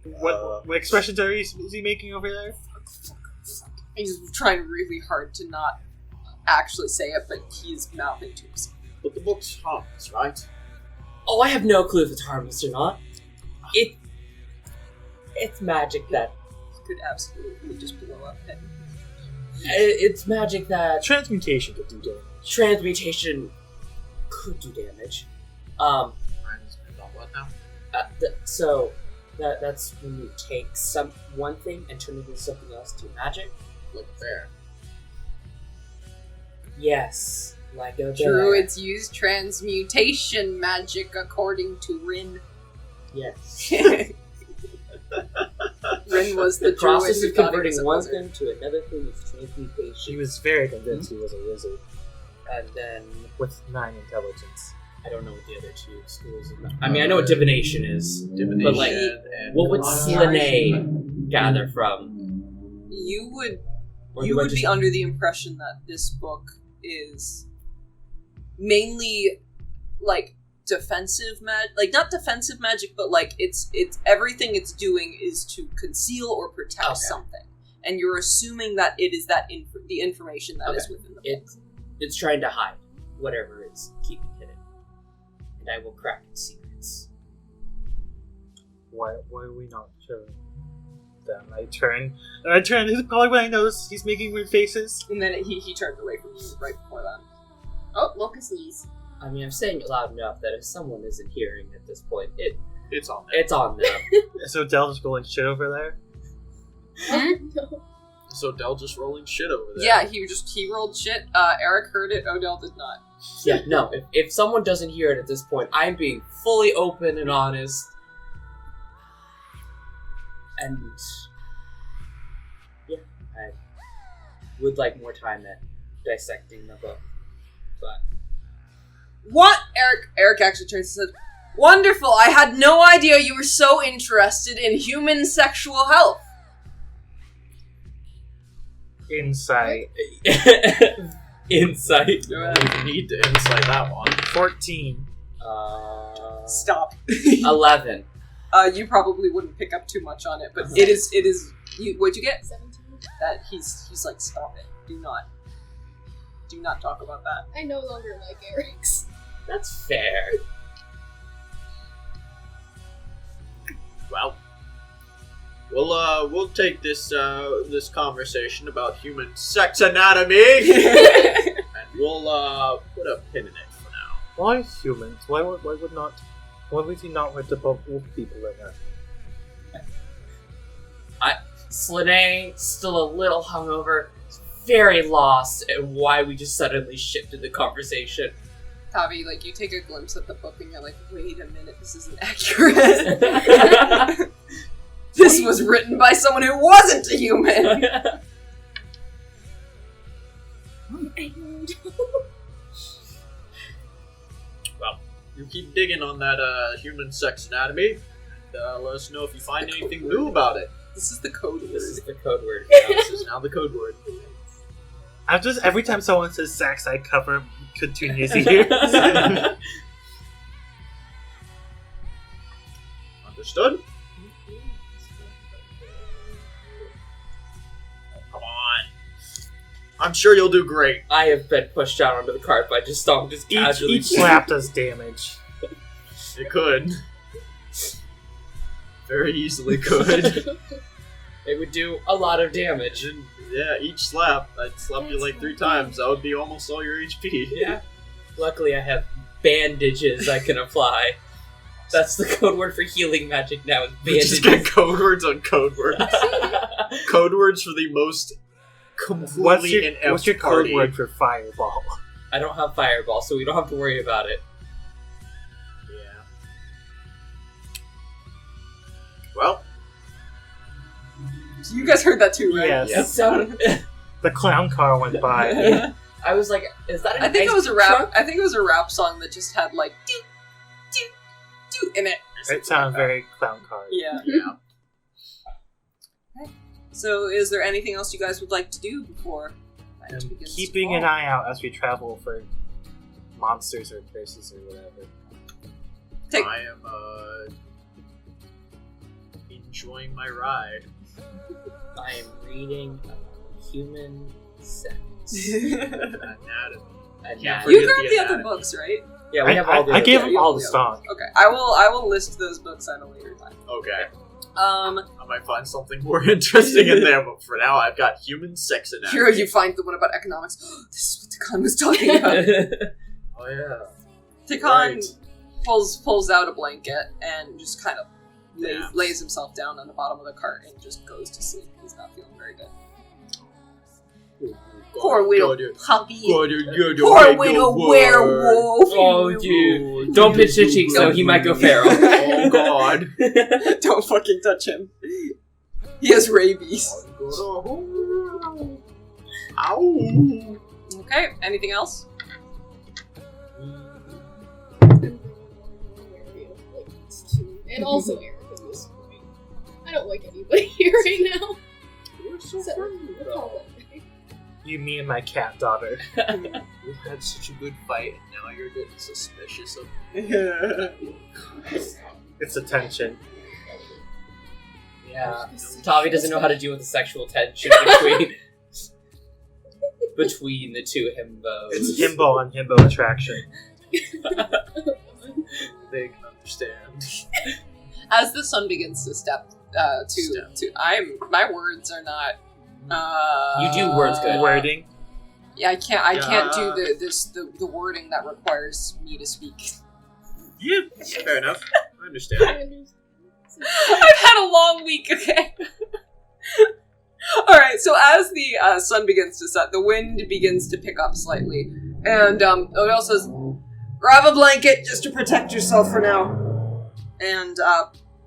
what expressions is he making over there? He's trying really hard to not actually say it, but he's mouthing to himself. but the book's harmless, right? Oh, I have no clue if it's harmless or not. It's magic that Could absolutely just blow up him. it's magic that Transmutation could do damage. transmutation could do damage. About what now? So that's when you take one thing and turn it into something else to magic. Like a bear. Yes, like a Druids use transmutation magic according to Rin. Yes. Rin was the The process druid of who thought he was converting a one wizard. thing to another thing is She transmutation, was very convinced he was a wizard and then with 9 intelligence. I don't know what the other two schools. I mean, I know what divination is. Divination But, like, and What would concealing. Slanei gather from? You would Or you do I would just- be under the impression that this book is mainly like defensive like not defensive magic, but like it's everything it's doing is to conceal or protect Okay. something, and you're assuming that it is that the information that is Okay. within the book. It's trying to hide whatever it's keeping hidden, and I will crack its secrets. Why are we not sure? them. I turn, he's probably when I notice he's making weird faces. And then he turned away from you right before that. Oh, Locust sneeze. I mean, I'm saying it loud enough that if someone isn't hearing at this point, It's on there. it's on them. Is Odell just rolling shit over there? No. So Dell just rolling shit over there. Yeah, he rolled shit. Erik heard it, Odell did not. Yeah, no, if someone doesn't hear it at this point, I'm being fully open and honest. And yeah, I would like more time at dissecting the book. But What? Erik actually turns and says, "Wonderful! I had no idea you were so interested in human sexual health." Insight. insight. You need to insight that one. 14. Stop. 11. You probably wouldn't pick up too much on it, but it is. What'd you get? 17. That he's like, stop it. Do not talk about that. I no longer like Eric's. That's fair. Well, we'll take this conversation about human sex anatomy, and we'll put a pin in it for now. Why humans? Why would he not want to both wolf people in there? Slanei, still a little hungover, very lost at why we just suddenly shifted the conversation. Tavi, like, you take a glimpse at the book and you're like, wait a minute, this isn't accurate. This was written by someone who wasn't a human. Well, you keep digging on that human sex anatomy, and let us know if you find anything new about it. This is the code This word. is the code word. This is now the code word. I'm just every time someone says sex, I cover Petunia's ears. Understood? Come on. I'm sure you'll do great. I have been pushed down onto the cart by just Stonk just casually. Each slap does damage. It could. Very easily could. It would do a lot of damage. And, yeah, each slap, I'd slap you like 3 times. That would be almost all your HP. Yeah. Luckily, I have bandages I can apply. That's the code word for healing magic now. Is We just bandages. get code words on code words. Code words for the most completely inept what's your code party. word for fireball? I don't have fireball, so we don't have to worry about it. Yeah. Well, You guys heard that too, right? Yes. Yep. It sounded. The clown car went by. I was like, "Is that an I think ice it was a cream rap. truck?" I think it was a rap song that just had like doo doo doo in it. It sounded very clown car. Yeah. yeah. So, is there anything else you guys would like to do before night And begins to keeping an fall? eye out as we travel for monsters or curses or whatever. Take- I am enjoying my ride. I am reading human sex. Anatomy. And Yeah, that- forget You grabbed the the other anatomy. books, right? yeah, we have all the. I gave yeah, him you all have the the other stock. Okay, I will list those books at a later time. Okay. I might find something more interesting in there, but for now I've got human sex anatomy. Here you find the one about economics. This is what Tekahn was talking about. Oh yeah. Tekahn Right. pulls out a blanket and just kind of Yeah. lays himself down on the bottom of the cart and just goes to sleep. He's not feeling very good. Poor little puppy. Poor little werewolf. Oh, dude. Don't pinch the cheeks, though. He might go feral. Oh god. Don't fucking touch him. He has rabies. Ow. Okay, anything else? And also Erik at this point. I don't like anybody here right now. You're so Except for friendly, the though. Paula. You, me, and my cat daughter. We've had such a good fight, and now you're getting suspicious of It's attention. Yeah. Tavi doesn't know how to deal with the sexual tension between the two himbos. It's himbo on himbo attraction. they can understand. As the sun begins to step my words are not. You do words good. Wording. Yeah, I can't do the wording that requires me to speak. Yeah, fair enough. I understand. I've had a long week. Okay. All right. So as the sun begins to set, the wind begins to pick up slightly, and Odell says, "Grab a blanket just to protect yourself for now." And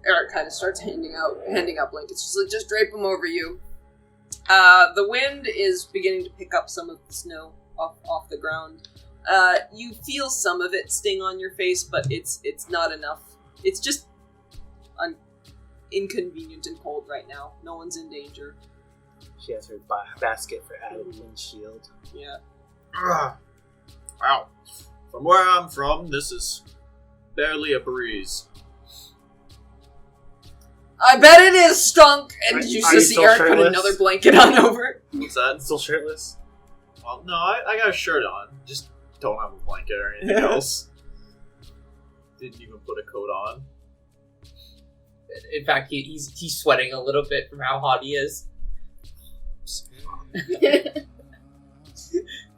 Erik kind of starts handing out blankets. She's like, "Just drape them over you." The wind is beginning to pick up some of the snow off the ground. You feel some of it sting on your face, but it's not enough. It's just inconvenient and cold right now. No one's in danger. She has her basket for added windshield. Yeah. Wow. From where I'm from, this is barely a breeze. I bet it is, Stonk! And Are you you just see still Erik put shirtless? another blanket on over. What's that? Still shirtless? Well, no, I got a shirt on. Just don't have a blanket or anything else. Didn't even put a coat on. In fact, he's sweating a little bit from how hot he is.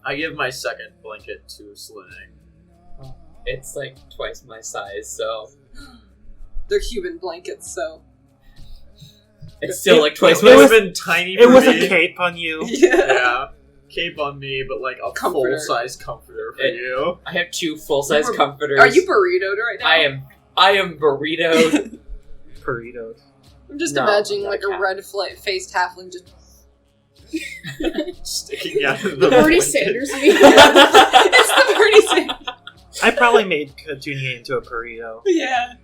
I give my second blanket to Slanei. It's like twice my size, so They're human blankets, so... it's still like twice it my was- size. been tiny It for was me. a cape on you. Yeah. Cape on me, but like a Comforter. full-size comforter for It- you. I have 2 full-size You're- comforters. Are you burritoed right now? I am burritoed. Burritos. I'm just No, imagining I'm like not a red-faced halfling just... Sticking out of the Bernie blanket. Sanders me. It's the Bernie Sanders. I probably made Petunia into a burrito. Yeah.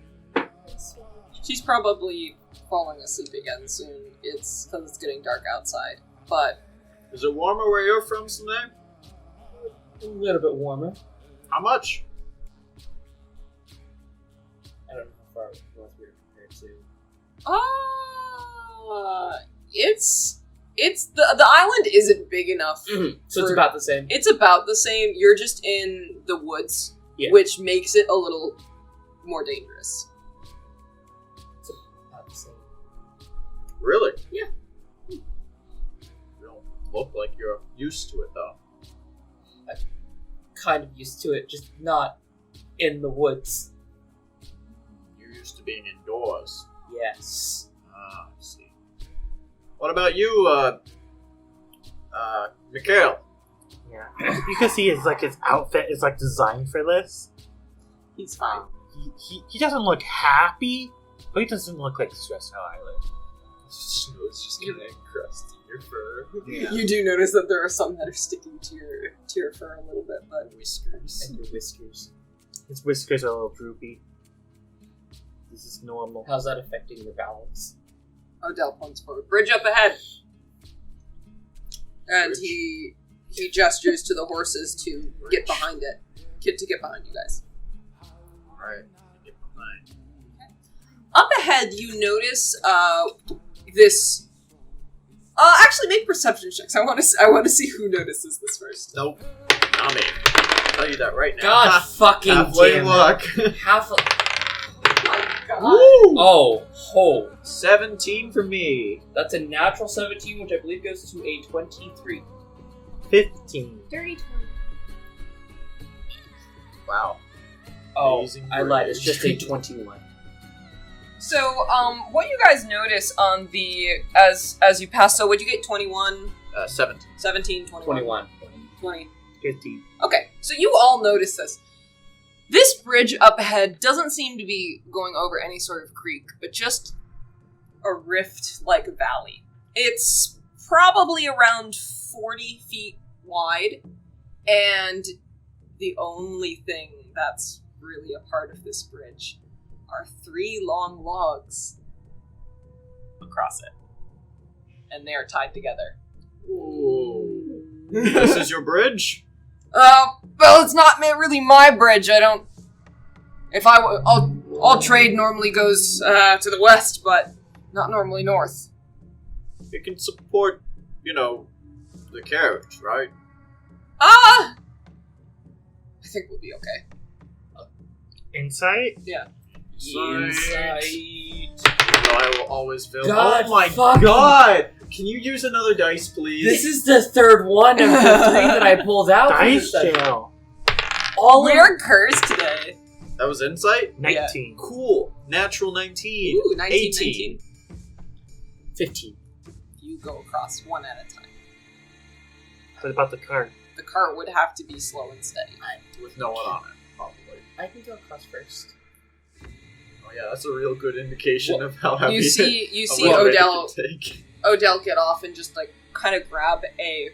She's probably falling asleep again soon. It's because it's getting dark outside. But Is it warmer where you're from, Slanei? A little bit warmer. How much? I don't know how far northward compared to. it's the island isn't big enough. So it's For- about the same. It's about the same. You're just in the woods, Yeah. which makes it a little more dangerous. It's about the same. Really? Yeah. You don't look like you're used to it, though. Kind of used to it, just not in the woods. You're used to being indoors. Yes. Ah, I see. What about you, Mikkel? Yeah. You can see his outfit is like designed for this. He's fine. He doesn't look happy, but he doesn't look like stressed out either. Snow's just getting crusty in your fur. Yeah. You do notice that there are some that are sticking to your fur a little bit, but Whiskers. And your whiskers. His whiskers are a little droopy. This is normal. How's that affecting your balance? Odell points forward. Bridge up ahead. And Bridge. he gestures to the horses to get behind it. To get behind you guys. Alright. Get behind. Up ahead, you notice this. Actually, make perception checks. I want to see who notices this first. Nope. Not me. I'll tell you that right now. God fucking Halfway damn it. luck. Half. God. Woo! Oh, 17 for me. that's a natural 17, which I believe goes to a 23. 15. Dirty 20. Wow. Oh, Amazing I lied. It's bridge. just a 21. So, what you guys notice on the as you pass? So, would you get 21, 17. 17, 21, 21. 20? 15. Okay, so you all notice this. This bridge up ahead doesn't seem to be going over any sort of creek, but just a rift-like valley. It's probably around 40 feet wide, and the only thing that's really a part of this bridge are 3 long logs across it. And they are tied together. Ooh. This is your bridge? Well, it's not really my bridge. I don't... All trade normally goes to the west, but not normally north. It can support, the carriage, right? I think we'll be okay. Insight? Yeah. Insight. Even though I will always fail. God, oh my fucking- god! Can you use another dice, please? This is the third one of the 3 that I pulled out. Dice jail. All of We're cursed today. That was insight? 19. Cool. Natural 19. Ooh, 19, 18. 15. You go across one at a time. What about the cart? The cart would have to be slow and steady. With no one on it, probably. I can go across first. Oh yeah, that's a real good indication Well, of how heavy You see of Odell what it can take. get off and just like kind of grab a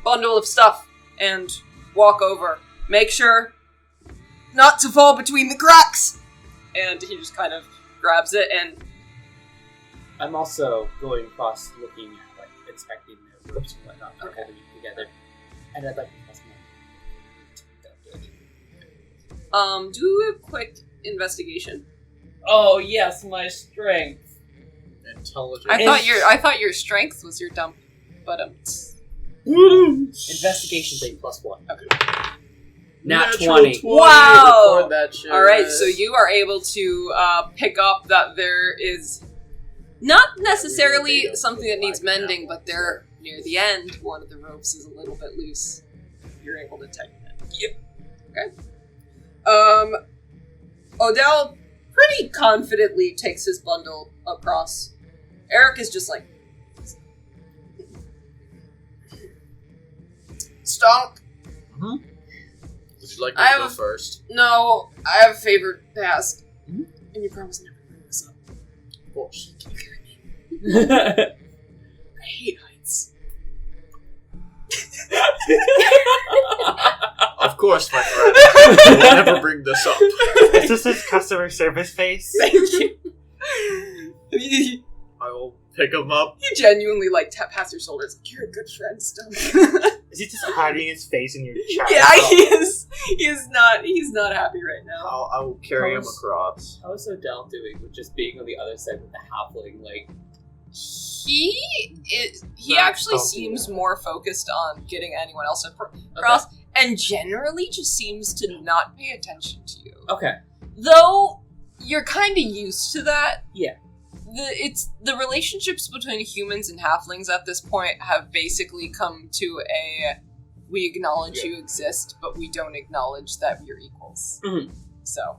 bundle of stuff and walk over. Make sure not to fall between the cracks. And he just kind of grabs it and I'm also going across looking at, like, inspecting the ropes and whatnot, and Okay. holding it together. And I'd like to press do a quick investigation. Oh, yes, my strength. Intelligence. I thought your strength was your dump, but Investigation thing +1. Okay. Nat Natural 20. Wow. Record that shit. all right. So you are able to pick up that there is not necessarily something that needs mending, but there near the end, one of the ropes is a little bit loose. You're able to tighten it. Yep. Okay. Odell pretty confidently takes his bundle across. Erik is just like, Stonk. Would you like I me to have go a- first? No, I have a favor to ask. And you promise never to bring this up. Of course. Can you hear me? I hate heights. Of course, my friend. We'll never bring this up. Is this his customer service face? Thank you. You I will pick him up. genuinely like tap past your shoulders. You're a good friend, Stonk. Is he just hiding his face in your chest? Yeah, he is. He's not happy right now. I will carry him Promise. across. How is Odell doing with just being on the other side with the halfling? Like, He Right, actually I'll do seems that. more focused on getting anyone else across, and generally just seems to not pay attention to you. okay. Though you're kind of used to that. Yeah. The relationships between humans and halflings at this point have basically come to a we acknowledge you exist, but we don't acknowledge that we're equals. Mhm. So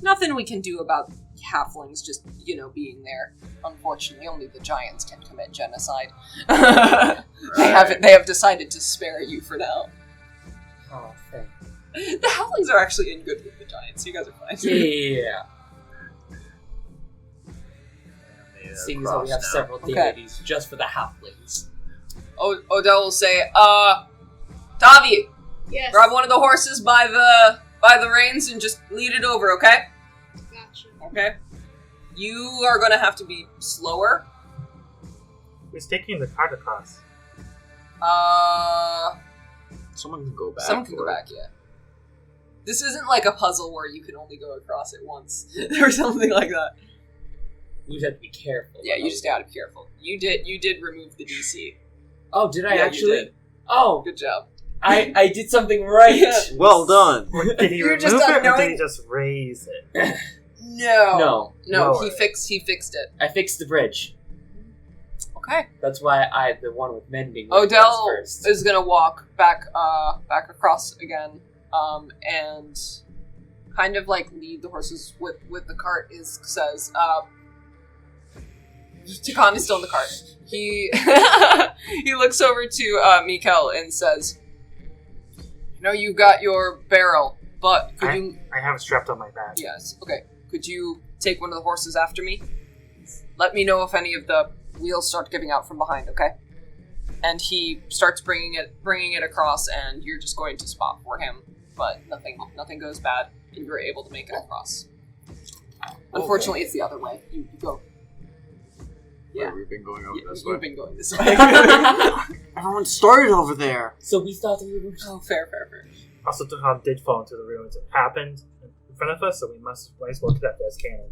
nothing we can do about halflings just, being there. Unfortunately, only the giants can commit genocide. They have decided to spare you for now. Oh, thank The halflings are actually in good with the giants. You guys are fine. Yeah. Yeah, Seeing as how we have across now. several Okay. deities just for the halflings. Odell will say, Tavi, Yes. grab one of the horses by the reins and just lead it over, okay? Gotcha. Okay. You are gonna have to be slower. Who's taking the cart across? Someone can go back. Someone can go for it. back, yeah. This isn't like a puzzle where you can only go across it once or something like that. You just have to be careful. Yeah, you just gotta be careful. You did remove the DC. Oh, did I Yeah, you actually? did. Oh, Good job. I did something right. Yeah. Well done. Or did he You're remove just it, or did unknowing- he just raise it? No, No, he fixed it. I fixed the bridge. Okay. That's why I had the one with mending. went Odell across first. is gonna walk back across again, and kind of like lead the horses with the cart. Says, Tekahn is still in the cart. He he looks over to Mikkel and says, you've got your barrel, but could you? I have it strapped on my back. Yes. Okay. Could you take one of the horses after me? Let me know if any of the wheels start giving out from behind, okay? And he starts bringing it across, and you're just going to spot for him, but nothing goes bad, and you're able to make it across. Unfortunately, it's the other way. You go. Yeah. Wait, we've been going over this You've way. been going this way. Everyone started over there. So we thought that we were. Oh, fair. Also, Tekahn did fall into the ruins. It happened in front of us, so we might as well accept it as canon.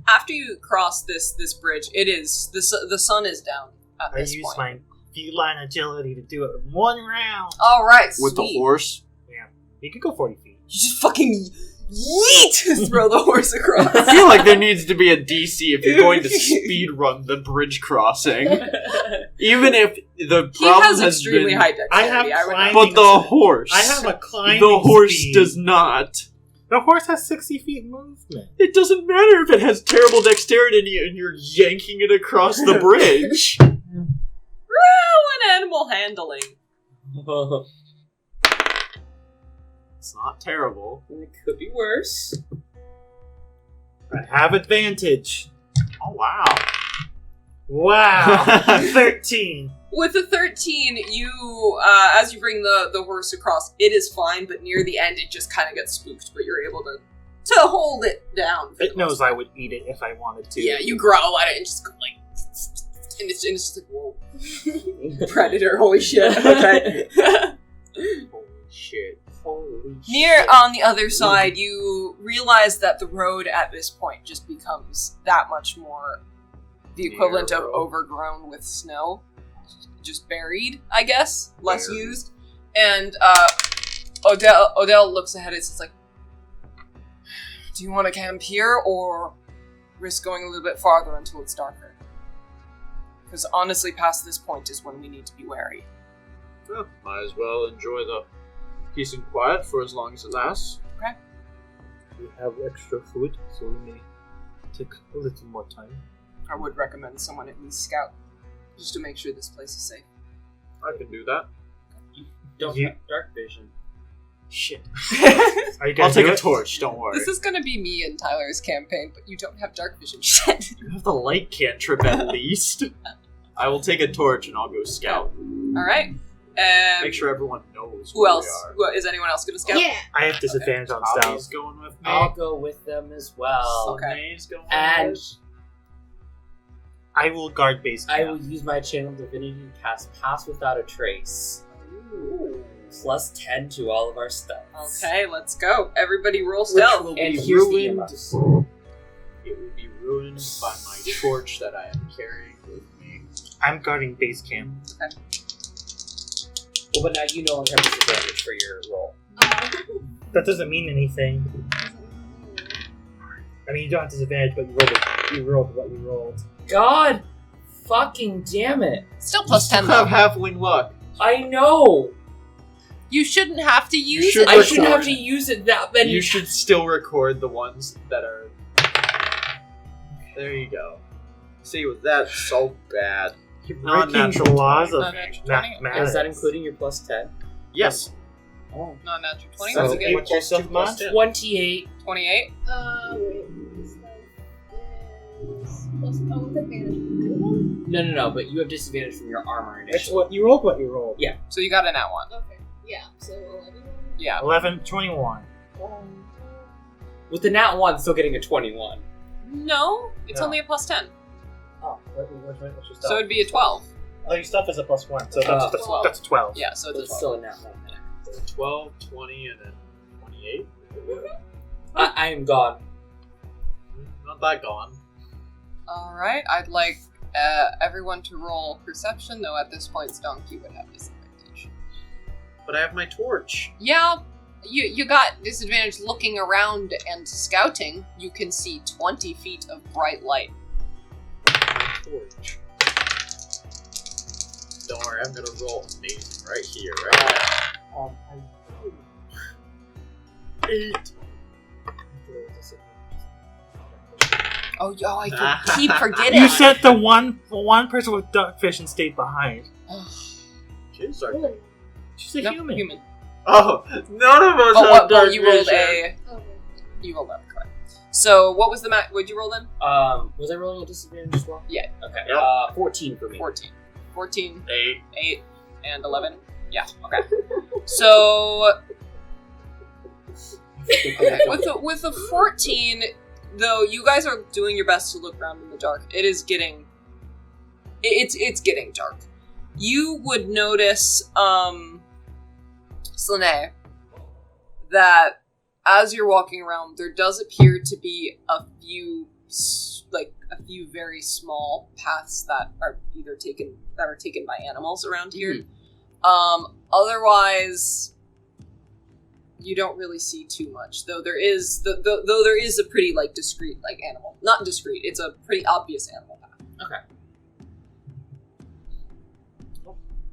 After you cross this bridge, the sun is down at I this used point. my feline agility to do it in one round. All right, With the sweet. horse. Yeah, you could go 40 feet. You just fucking yeet! Throw the horse across. I feel like there needs to be a DC if you're going to speed run the bridge crossing. Even if the He problem has has extremely been... high dexterity. I have would climbing. But the horse... I have a climbing The horse speed. does not. The horse has 60 feet movement. It doesn't matter if it has terrible dexterity and you're yanking it across the bridge. An animal handling. It's not terrible. It could be worse. I have advantage. Oh, wow. Wow. 13. With a 13, you, as you bring the horse across, it is fine, but near the end, it just kind of gets spooked, but you're able to hold it down. It knows I would eat it if I wanted to. Yeah, you growl at it and just go like, and it's just like, whoa. Predator, holy shit. Okay. Holy shit. Holy Near on the other side, you realize that the road at this point just becomes that much more the equivalent of Narrow. overgrown with snow. Just buried, I guess. Less Buried. used. And Odell looks ahead and says like, do you want to camp here or risk going a little bit farther until it's darker? Because honestly, past this point is when we need to be wary. Well, might as well enjoy the peace and quiet for as long as it lasts. We have extra food, so we may take a little more time. I would recommend someone at least scout, just to make sure this place is safe. I can do that. Don't You- have dark vision. Shit. Are you I'll guys take do a it? torch, don't worry. This is gonna be me and Tyler's campaign, but you don't have dark vision. Shit. You have the light cantrip at least. I will take a torch and I'll go scout. Alright. Make sure everyone knows Who where else? we are. Is anyone else gonna scout? Yeah. I have disadvantage on Tavi's stealth. going with me. I'll go with them as well. Okay. Slanei's going And with I will guard base I camp. will use my channel divinity to cast Pass Without a Trace. Plus 10 to all of our stuff. Okay, let's go. Everybody roll stealth. will And be here's the ruined. EMF. It will be ruined by my torch that I am carrying with me. I'm guarding base camp. Well, but now you no longer have disadvantage for your roll. That doesn't mean anything. I mean, you don't have disadvantage, but you rolled what you rolled. God fucking damn it. Still plus 10 have though. halfling luck. I know! You shouldn't have to use should it. I shouldn't record. have to use it that many You should still record the ones that are. There you go. See, was that so bad? You're breaking Non-natural the laws of Non-natural 20. mathematics. Is that including your plus 10? Yes. Oh. Not natural 20. So, What's it get? what's your stuff, Mont? 28. 28. Wait. Plus, with advantage. No, but you have disadvantage from your armor That's initially. what you rolled. What you rolled. Yeah. So you got a nat 1. Okay. Yeah, so 11. Yeah. 11, 21. With the nat 1, still getting a 21. No, it's No. only a plus 10. Oh, what's your stuff? So it'd be a 12. Oh, your stuff is a +1, so that's 12. that's 12. Yeah, so So it's it's a 12. still a nat 1. 12, 20, and then 28. I am gone. Not that gone. Alright, I'd like everyone to roll perception, though at this point Stonk, you would have disadvantage. But I have my torch. Yeah, you got disadvantage looking around and scouting. You can see 20 feet of bright light. Torch. Don't worry, I'm gonna roll amazing right here, right now. 8. Oh, I keep forgetting. You sent the one person with dark vision stayed behind. Kids are. She's a Nope, human. Oh, none of us Oh, have what? dark You rolled vision. Okay. You rolled that, correct. So, what was the max? What'd you roll then? Was I rolling a disadvantage as well? Yeah. Okay. Yep. 14 for me. 14. 14, 8. 8, and 11. Yeah, okay. So, with the 14, though, you guys are doing your best to look around in the dark. It is getting... It's getting dark. You would notice, Slanei, that as you're walking around, there does appear to be a few very small paths that are taken by animals around here. Otherwise, you don't really see too much, though there is though there is a pretty like discreet like animal. Not discreet, it's a pretty obvious animal path. Okay.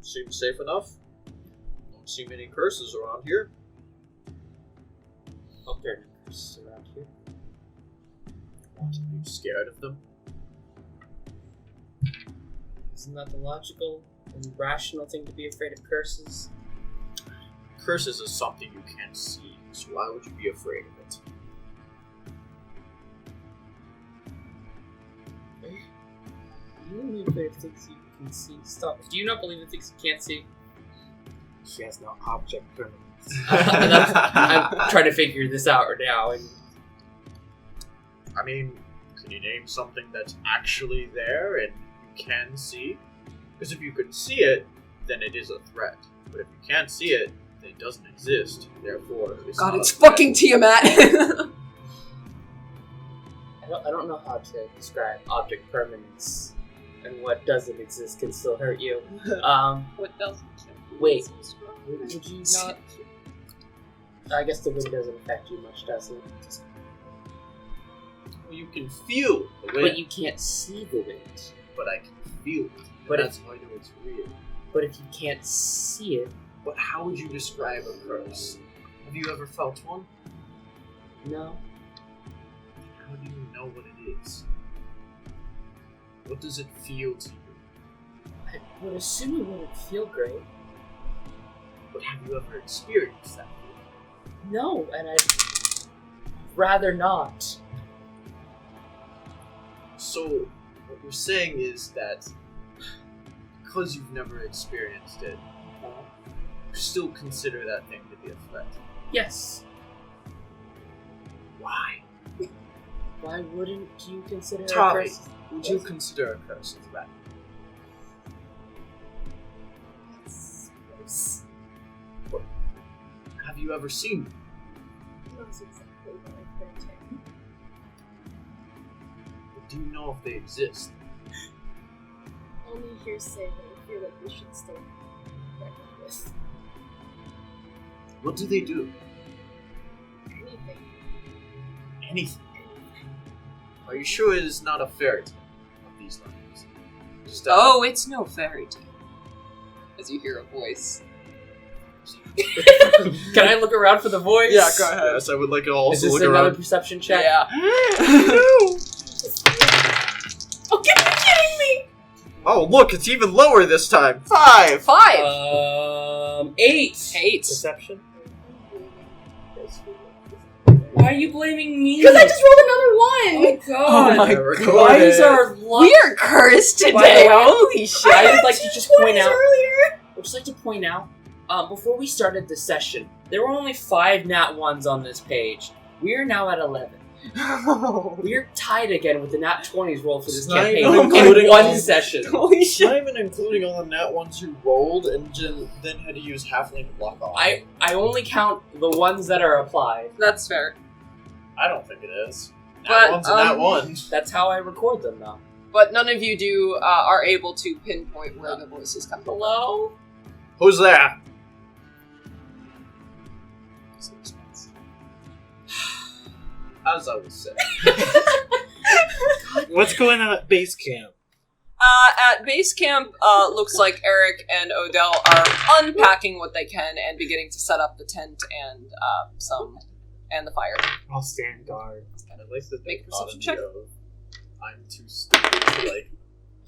Seems safe enough. Don't see many curses around here. Oh, there are no curses around here. What, are you scared of them? Isn't that the logical and rational thing to be afraid of curses? Curses is something you can't see, so why would you be afraid of it? Are you only afraid of things you can see? Stop. Do you not believe in things you can't see? She has no object permanence. I'm trying to figure this out right now. And I mean, can you name something that's actually there and you can see? Because if you can see it, then it is a threat. But if you can't see it, then it doesn't exist. Therefore, it's God, not it's a threat. fucking Tiamat. I don't know how to describe object permanence, and what doesn't exist can still hurt you. What doesn't? Wait. Would you not? I guess the wind doesn't affect you much, does it? Well, you can feel the wind, But you can't see the wind. but I can feel it. And But that's how I know it's real. But if you can't see it, But how would you describe a curse? Have you ever felt one? no. How do you know what it is? What does it feel to you? I would assume it wouldn't feel great. But have you ever experienced that feeling? No, and I'd rather not. So, what you're saying is that because you've never experienced it, you still consider that thing to be a threat. Yes. Why? Why wouldn't you consider Tavi, a curse? would you consider a curse a threat? Have you ever seen them? That's exactly what I've heard too. But do you know if they exist? Only hearsay that I feel like we should still reckon with. What do they do? Anything. Anything. Are you sure it is not a fairy tale of these lines? Just Oh, it's no fairy tale. As you hear a voice. Can I look around for the voice? Yeah, go ahead. Yes, I would like to Is also this look another around. perception check? Yeah. Oh, get me kidding me! Oh, look, it's even lower this time. 5! 5. 8. 8. Perception? Why are you blaming me? Because I just rolled another one! God. my God. Why is our luck? We are cursed today. By the way, Holy shit. I would like to just point out. earlier! I'd just like to point out, before we started this session, there were only 5 nat 1s on this page. We are now at 11. We're tied again with the nat 20s rolled for this It's not campaign even in including one all- session. Holy Not shit. even including all the nat ones who rolled and then had to use halfling block off. I only count the ones that are applied. That's fair. I don't think it is. Nat But, one's a nat one. That's how I record them now. But none of you are able to pinpoint where the voice is coming from. Hello? Who's there? As I was saying. What's going on at base camp? At base camp, looks like Erik and Odell are unpacking what they can and beginning to set up the tent and the fire. I'll stand guard. I like the Make a perception dichotomy check. of I'm too stupid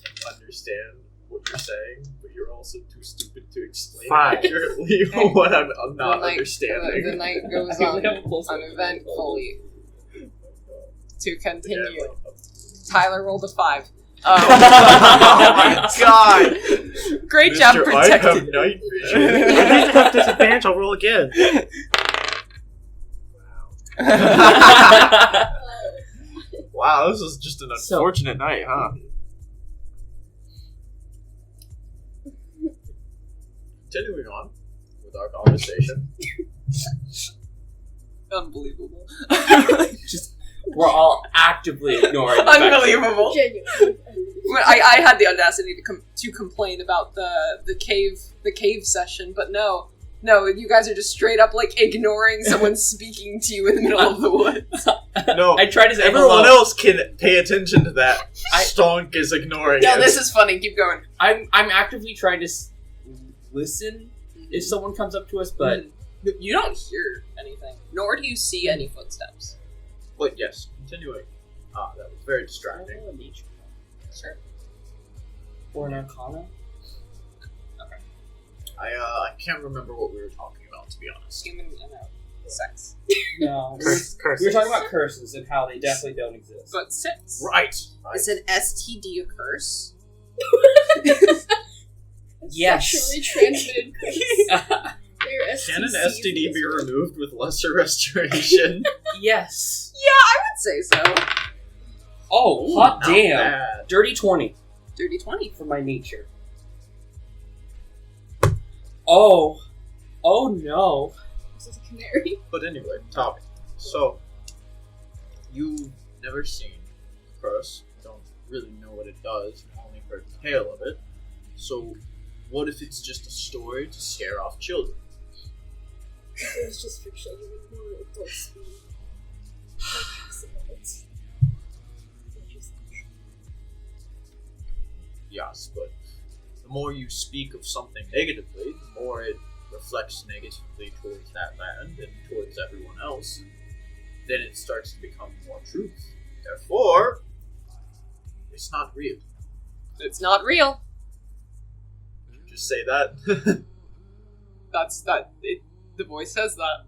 to understand what you're saying, but you're also too stupid to explain 5. accurately what I'm not The understanding. night goes on uneventfully. To continue. Yeah, Tyler rolled a 5. oh my god! Great job Mr. I have protecting. night If vision. I have disadvantage, I'll roll again. Wow, this is just an unfortunate night, huh? Continuing on with our conversation. Unbelievable. We're all actively ignoring the fact- Unbelievable. Genuine. Well, I had the audacity to complain about the cave session, but no, No, you guys are just straight up, like, ignoring someone speaking to you in the middle of the woods. No, I tried to say everyone hello. else can pay attention to that. Stonk is ignoring No, it. this is funny. Keep going. I'm actively trying to listen if someone comes up to us, but You don't hear anything, nor do you see any footsteps. But yes, continuing. That was very distracting. Sure. or an Arcana. I can't remember what we were talking about, to be honest. Human sex. No, Curses. we were talking about curses and how they definitely don't exist. But sex. Right. Is an STD a curse? Yes. Sexually transmitted curse. Can an STD be removed with lesser restoration? Yes. I would say so. Oh, hot Not damn. bad. Dirty 20 Dirty 20. for my nature. Oh. Oh no. This is a canary. But anyway, Tavi. So, you've never seen curse, don't really know what it does, you've only heard the tale of it. So, what if it's just a story to scare off children? It was just for children with more adult speed. Like accidents. Yes, but the more you speak of something negatively, the more it reflects negatively towards that land and towards everyone else, and then it starts to become more truth. Therefore, it's not real. It's not real. Just say that. The voice says that.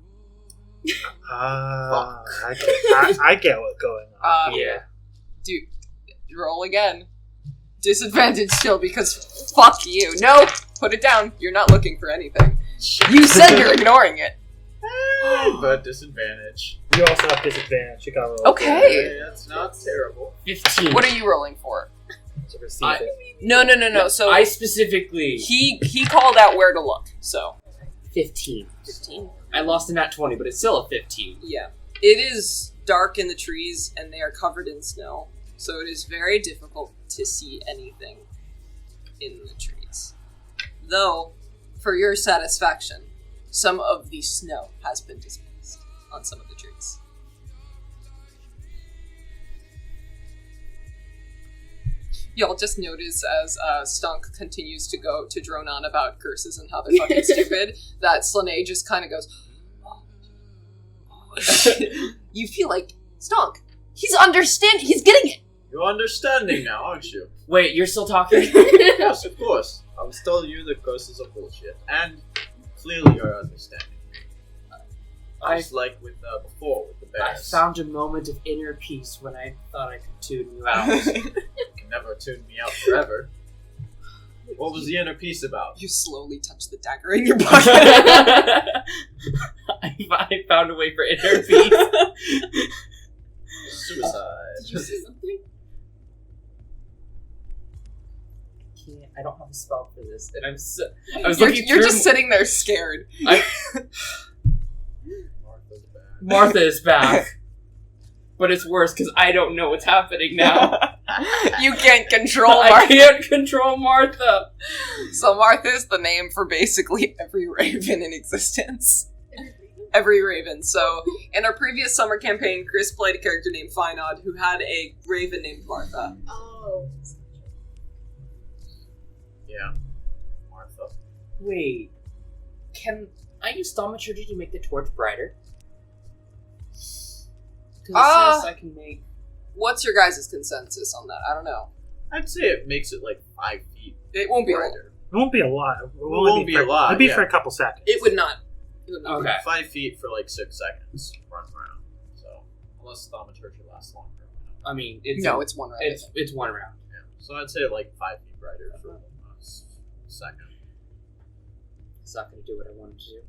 I get what's going on. Yeah. Dude, roll again. Disadvantage still because fuck you. No, put it down. You're not looking for anything. You said you're ignoring it. But disadvantage. You also have disadvantage. You got roll. Okay. Hey, that's not terrible. 15. What are you rolling for? To receive I- it. No. So I specifically... he called out where to look. So 15. 15. I lost a nat 20, but it's still a 15. Yeah. It is dark in the trees and they are covered in snow. So it is very difficult to see anything in the trees. Though, for your satisfaction, some of the snow has been displaced on some of the trees. Y'all just notice as Stonk continues to drone on about curses and how they're fucking stupid, that Slanei just kind of goes, you feel like, Stonk, he's getting it. You're understanding now, aren't you? Wait, you're still talking? Yes, of course. I was telling you the curses are bullshit, and clearly you're understanding. Just like with before with the I bears. found a moment of inner peace when I thought I could tune you out. You can never tune me out forever. What was the inner peace about? You slowly touch the dagger in your pocket. I found a way for inner peace. Suicide. Did you see something? I don't have a spell for this, and I was looking You're through. just sitting there scared. Martha's bad. Martha is back, but it's worse because I don't know what's happening now. You can't control I Martha. can't control Martha. So Martha is the name for basically every raven in existence. Every raven. So in our previous summer campaign, Chris played a character named Finod who had a raven named Martha. Oh. Yeah. Martha. Wait, can I use thaumaturgy to make the torch brighter? Because it says I can make. What's your guys' consensus on that? I don't know. I'd say it makes it like 5 feet It won't be brighter. It won't be a lot. It won't be a lot, It'll be yeah. for a couple seconds. It would not. It would not. Okay. 5 feet for like 6 seconds. Run around. So unless thaumaturgy lasts longer. I mean, it's No, it's one round. it's one round. Yeah. So I'd say like 5 feet brighter for a second. It's not going to do what I wanted to do.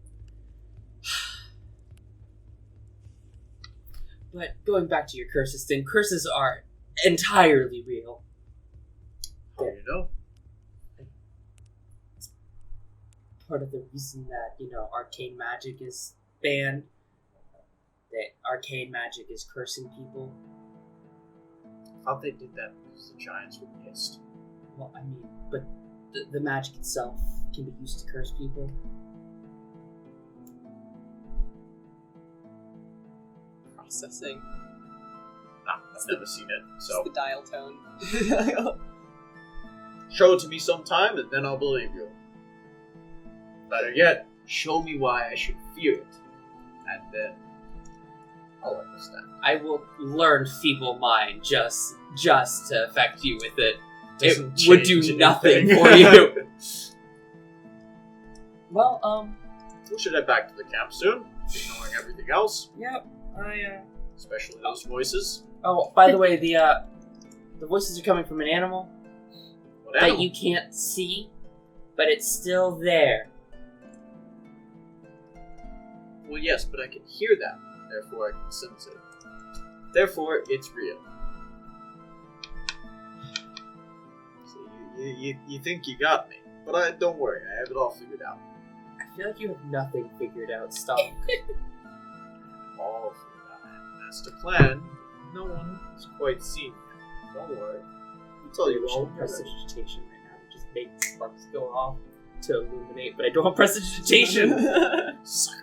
But going back to your curses thing, curses are entirely real. How do you know? Part of the reason that, arcane magic is banned, that arcane magic is cursing people. I thought they did that because the giants were pissed. Well, I mean, but the magic itself can be used to curse people. Processing. Nah, I've never seen it, so It's the dial tone. show it to me sometime and then I'll believe you. Better yet, show me why I should fear it, and then I'll understand. I will learn feeble mind just to affect you with it. Doesn't It would do change nothing anything. for you. Well, We should head back to the camp soon, ignoring everything else, yep. especially those voices. Oh, by the way, the voices are coming from an animal What that animal? you can't see, but it's still there. Well, yes, but I can hear that. Therefore, I can sense it. Therefore, it's real. So you think you got me, but don't worry, I have it all figured out. I feel like you have nothing figured out, Stonk. All figured out. Master plan. No one has quite seen it. Don't worry. I'll tell you all. Prestidigitation right now to just make sparks go off to illuminate, but I don't have prestidigitation. Sucker.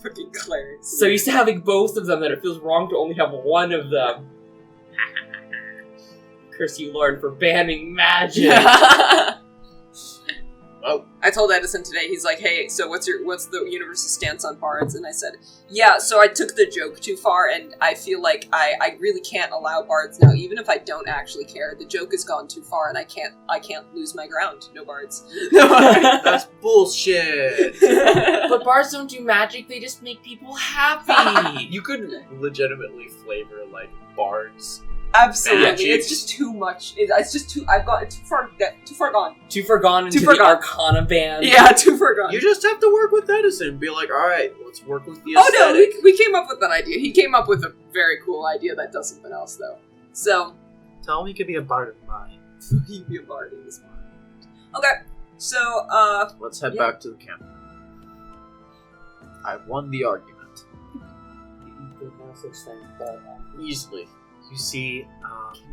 Freaking Clarence. So used to having both of them that it feels wrong to only have one of them. Curse you, Lord, for banning magic. Well, I told Edison today, he's like, hey, so what's the universe's stance on bards? And I said, yeah, so I took the joke too far, and I feel like I really can't allow bards now, even if I don't actually care. The joke has gone too far, and I can't lose my ground. No bards. that's bullshit. But bards don't do magic, they just make people happy. You could legitimately flavor like bards. Absolutely, Magic. it's just too much. It's just too. I've got too far gone. Too far gone into Too far the gone. Arcana band. Yeah, too far gone. You just have to work with Edison. Be like, all right, let's work with the Oh no, aesthetic. we came up with that idea. He came up with a very cool idea that does something else, though. So Tell him he could be a bard of mine. he'd be a bard in this one. Okay, so Let's head Yeah. back to the camp. I won the argument easily. You see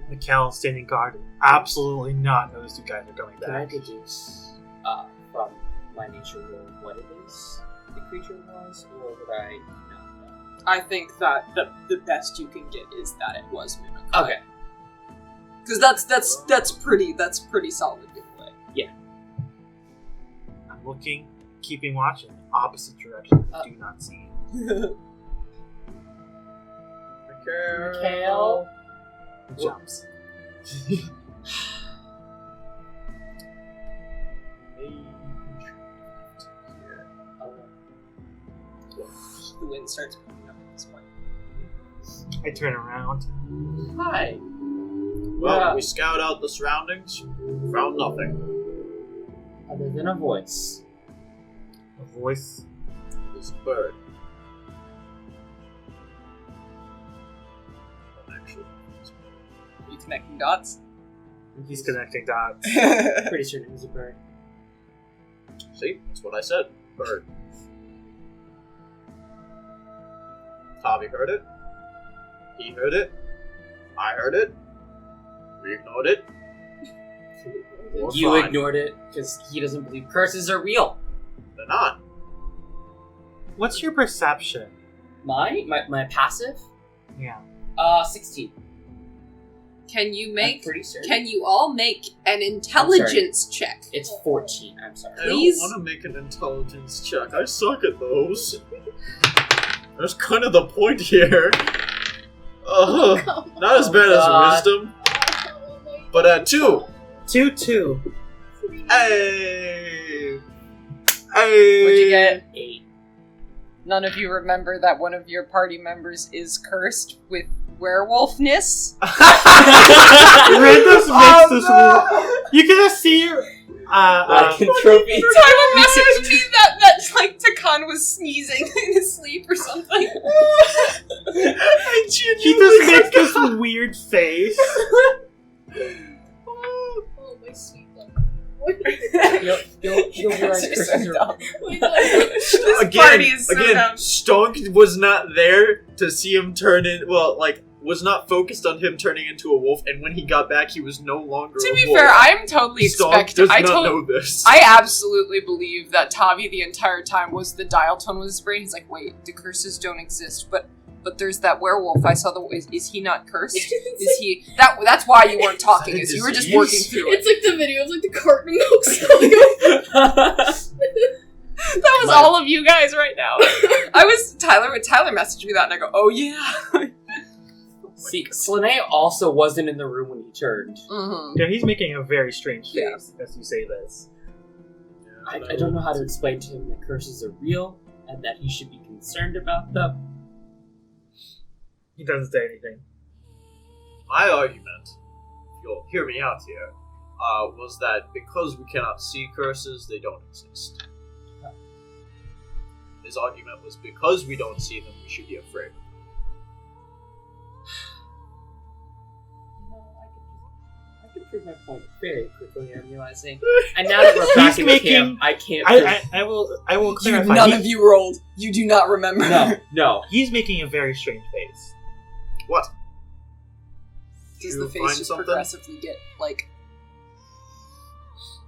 Mikkel standing guard. Absolutely not know those two guys are coming Can I back. deduce from my nature rule what it is the creature was, or would I not know? I think that the best you can get is that it was Mimic. Okay. Because that's pretty solid giveaway. I'm looking, keeping watch in the opposite direction. Do not see. Mikkel. Jumps. The wind starts picking up at this point. I turn around. Hi. Well, Yeah. we scout out the surroundings, found nothing. Other than a voice. A voice. This bird. Actually, Are you connecting dots? He's connecting dots. Pretty certain it was a bird. see, that's what I said. Bird. Tavi heard it. He heard it. I heard it. We ignored it. We're You fine. ignored it because he doesn't believe curses are real. They're not. What's your perception? My passive? Yeah. 16. Can you I'm pretty certain. Can you all make an intelligence check? It's 14. I'm sorry. I Please? don't want to make an intelligence check. I suck at those. That's kind of the point here. Not as bad as God. wisdom, but at 2. 2-2. Hey! Hey! What'd you get? 8. None of you remember that one of your party members is cursed with werewolfness? Random makes this. You can just see. Lycanthropy. Time messaged me that like Tekahn was sneezing in his sleep or something. He just makes this weird face. Oh, my sweet love. You'll realize You're so curses are dumb. This This party is so dumb. Stonk was not there to see him turn in. Well, like, was not focused on him turning into a wolf, and when he got back, he was no longer To a be wolf. fair, I'm totally Stonk expecting. does not know this. I absolutely believe that Tavi the entire time was the dial tone with his brain. He's like, wait, the curses don't exist, but but there's that werewolf. I saw is he not cursed? Is he... That's why you weren't talking, is you were just working through it. It's like the video of like the carton milk. That was all of you guys right now. Tyler messaged me that and I go, oh yeah. See, Slanei also wasn't in the room when he turned. Mm-hmm. Yeah, he's making a very strange face as you say this. I don't know how to explain to him that curses are real and that he should be concerned about them. He doesn't say anything. My argument, if you'll hear me out here, was that because we cannot see curses, they don't exist. His argument was because we don't see them, we should be afraid. I can prove my point very quickly, I'm realizing. And now that we're back in camp, I can't I will clarify. None of you rolled. You do not remember. No. He's making a very strange face. What? Does You the face find just something? progressively get, like...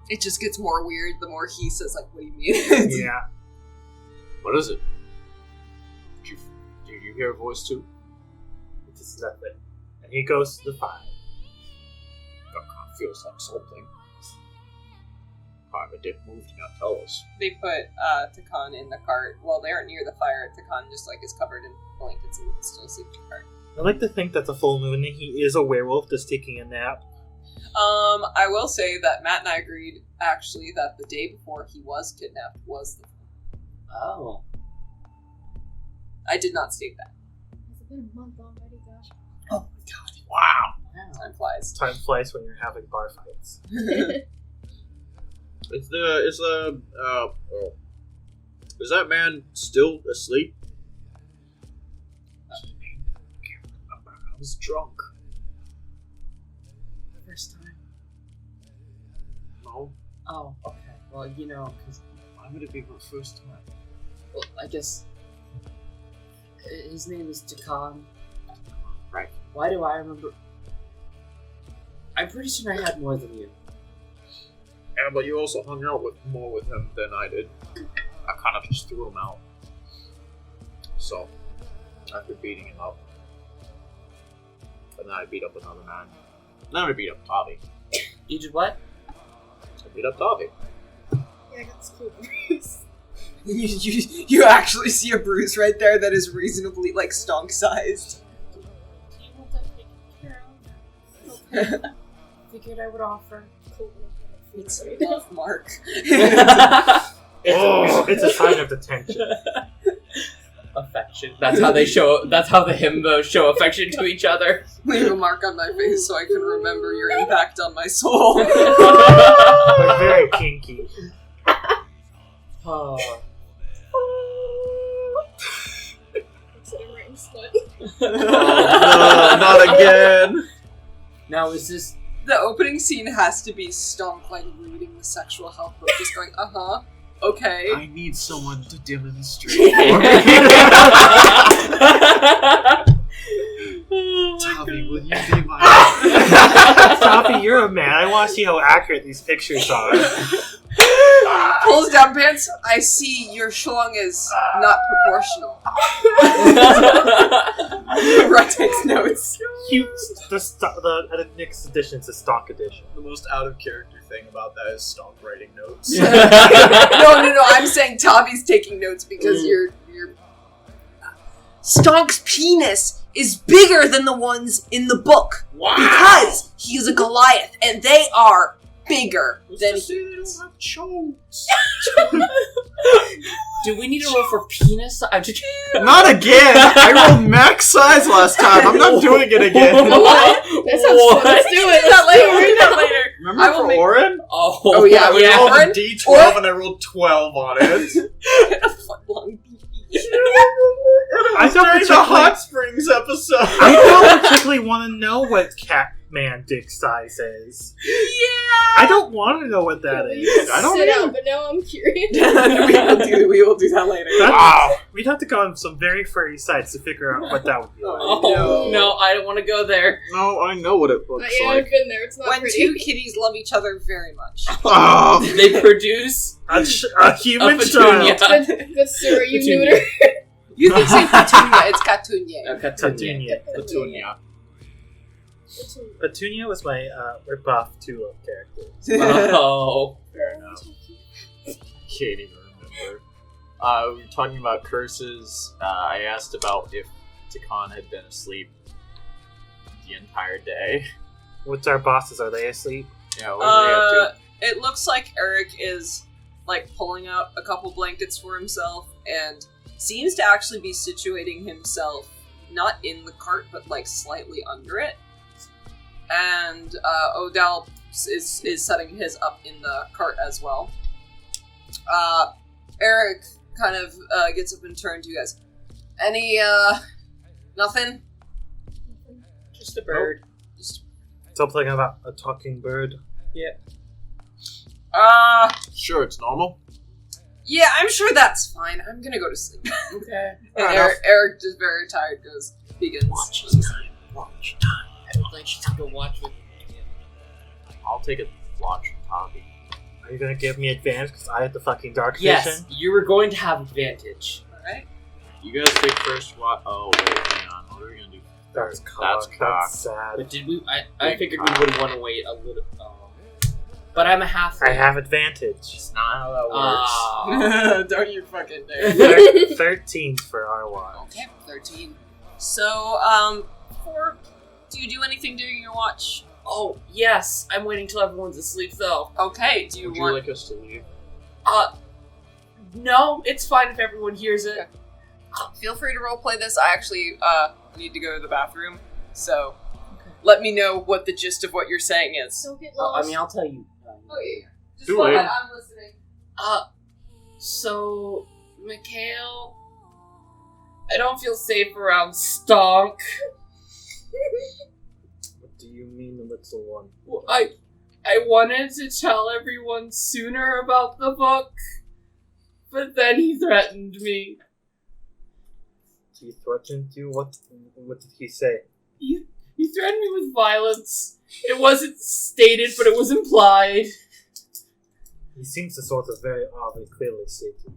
It just gets more weird the more he says, like, what do you mean? Yeah. What is it? Do you hear a voice too? This is nothing. And he goes to the 5. That kind of feels like something. However, didn't move to not tell us. They put Tekahn in the cart. Well, they're near the fire. Tekahn just, like, is covered in blankets and still sleeping in the cart. I like to think that the full moon and he is a werewolf just taking a nap. I will say that Matt and I agreed, actually, that the day before he was kidnapped was the... Oh. I did not state that. It's been a month already, gosh. Oh my god. Wow! Time flies. Time flies when you're having bar fights. Is that man still asleep? I was drunk. First time. No. Oh, okay. Well, you know, because... Why would it be my first time? Well, I guess... His name is Tekahn. Right. Why do I remember... I'm pretty sure I had more than you. Yeah, but you also hung out more with him than I did. I kind of just threw him out. So, after beating him up, and then I beat up another man. And then I beat up Tavi. You did what? I beat up Tavi. Yeah, I got this cool bruise. you actually see a bruise right there that is reasonably, like, Stonk sized. Do you want that taken care of? Figured I would offer. Cool. It's enough, Mark. It's a sign of detention. Affection. That's how they show. That's how the himbos show affection to each other. Leave a mark on my face so I can remember your impact on my soul. They're very kinky. Oh. So I'm writing slut. Oh, no, not again! Now is this? The opening scene has to be Stonk, like, reading the sexual health book, just going, uh-huh, okay. I need someone to demonstrate for me. Tavi, will you be my... Tavi, you're a man. I want to see how accurate these pictures are. Pulls down pants. I see your schlong is not proportional. Right takes notes. The next edition is the stock edition. The most out-of-character thing about that is Stonk writing notes. No, I'm saying Tavi's taking notes because you're... Stonk's penis is bigger than the ones in the book. Wow. Because he is a Goliath, and they are bigger than he is. Have chokes. Do we need to roll for penis? Not again! I rolled max size last time. I'm not doing it again. What? That sounds fun. Let's do it. that later. Remember I will for make- Oren? Oh yeah, I yeah. rolled a Oren? D12 Oren? and I rolled 12 on it. A foot-long pee. I don't During the particularly- Hot Springs episode. I don't particularly want to know what Catman dick size is. Yeah! I don't want to know what that is. I don't Sit either. out, but now I'm curious. we will do that later. Wow. We'd have to go on some very furry sites to figure out what that would be like. Oh, no, I don't want to go there. No, I know what it looks Yeah, like. I've been there. It's not When pretty. two kitties love each other very much. Oh, They produce A human a petunia. child. But sir, are you Petunia. neuter? You think saying Petunia, it's Catunia. Petunia. Petunia. Petunia was my ripoff too of characters. Oh. Fair enough. Can't even remember. We were talking about curses. I asked about if Tekahn had been asleep the entire day. What's our bosses? Are they asleep? Yeah, what were they up to? It looks like Erik is like pulling out a couple blankets for himself and seems to actually be situating himself not in the cart but like slightly under it. And Odell is setting his up in the cart as well. Erik kind of gets up and turns to you guys. Any nothing? Just a bird. Something about a talking bird. Yeah. Sure, it's normal. Yeah, I'm sure that's fine. I'm gonna go to sleep. Okay. And Erik, just very tired, begins. Watch time. I would like to take a watch with I'll take a watch from Tavi. Are you gonna give me advantage because I had the fucking dark Yes, vision? you were going to have advantage. Alright. You guys take first watch. Oh, wait, hang on. What are we gonna do? That's That's cock. cock. That's sad. But did we? I figured we would want to wait a little. But I'm a halfway. I have advantage. It's not how that works. Don't you fucking dare. 13 for our watch. Okay, 13. So, do you do anything during your watch? Oh yes, I'm waiting till everyone's asleep though. Okay, do you Would you want... like us to leave? No, it's fine if everyone hears it. Okay. Feel free to roleplay this. I actually, need to go to the bathroom, so let me know what the gist of what you're saying is. Don't get I lost. mean, I'll tell you. Oh, yeah. Just Too go late. ahead, I'm listening. So, Mikkel, I don't feel safe around Stonk. What do you mean, the little one? Well, I wanted to tell everyone sooner about the book, but then he threatened me. He threatened you? What did he say? He threatened me with violence. It wasn't stated, but it was implied. He seems to sort of very clearly stated.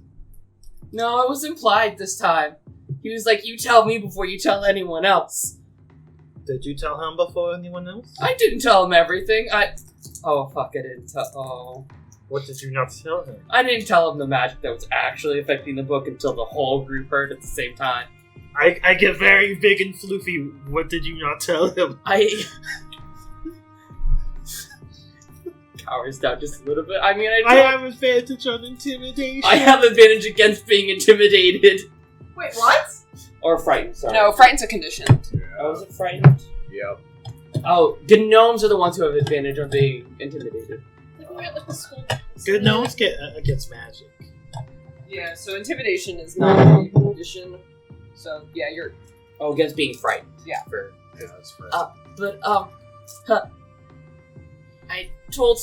No, it was implied this time. He was like, you tell me before you tell anyone else. Did you tell him before anyone else? I didn't tell him everything. Oh, fuck, I didn't tell... Oh. What did you not tell him? I didn't tell him the magic that was actually affecting the book until the whole group heard at the same time. I get very big and floofy. What did you not tell him? Cowers down just a little bit. I mean, I have advantage on intimidation. I have advantage against being intimidated. Wait, what? Or frightened, sorry. No, frighten's a condition. Oh, was it frightened? Yep. Oh, the gnomes are the ones who have advantage on being intimidated. Like we're at like the school. Good gnomes get against magic. Yeah, so intimidation is not a condition. So, yeah, you're... Oh, against being frightened. Yeah. Yeah, that's fair. But, I told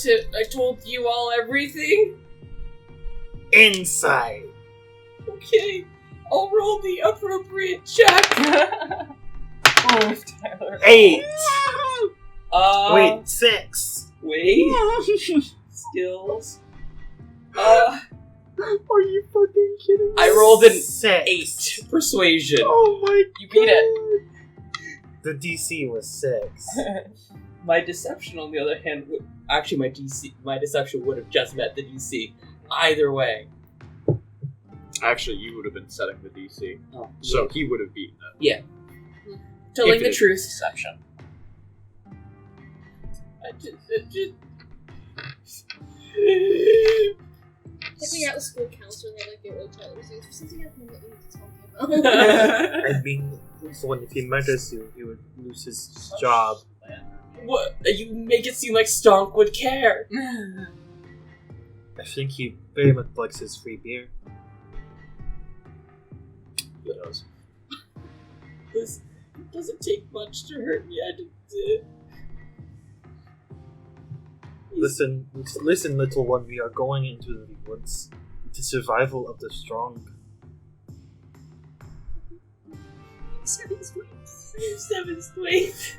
you all everything? Insight. Okay. I'll roll the appropriate check. Oof, Tyler. 8. Wait. 6. Wait. Skills. Are you fucking kidding me? I rolled an 6. 8 persuasion. Oh my You beat it. The DC was 6. My deception, on the other hand, my deception would have just met the DC. Either way. Actually, you would have been setting the DC, Oh, so he would have beaten it. telling If the it- truth. Deception. Like when you're at the school counselor, they like get really tired. There's something else that we need to talk about. I mean, so if he murders you, he would lose his job. What? You make it seem like Stonk would care. I think he very much likes his free beer. He does. This doesn't take much to hurt me. I did. Listen, little one, we are going into the woods. The survival of the strong. Seven's strength.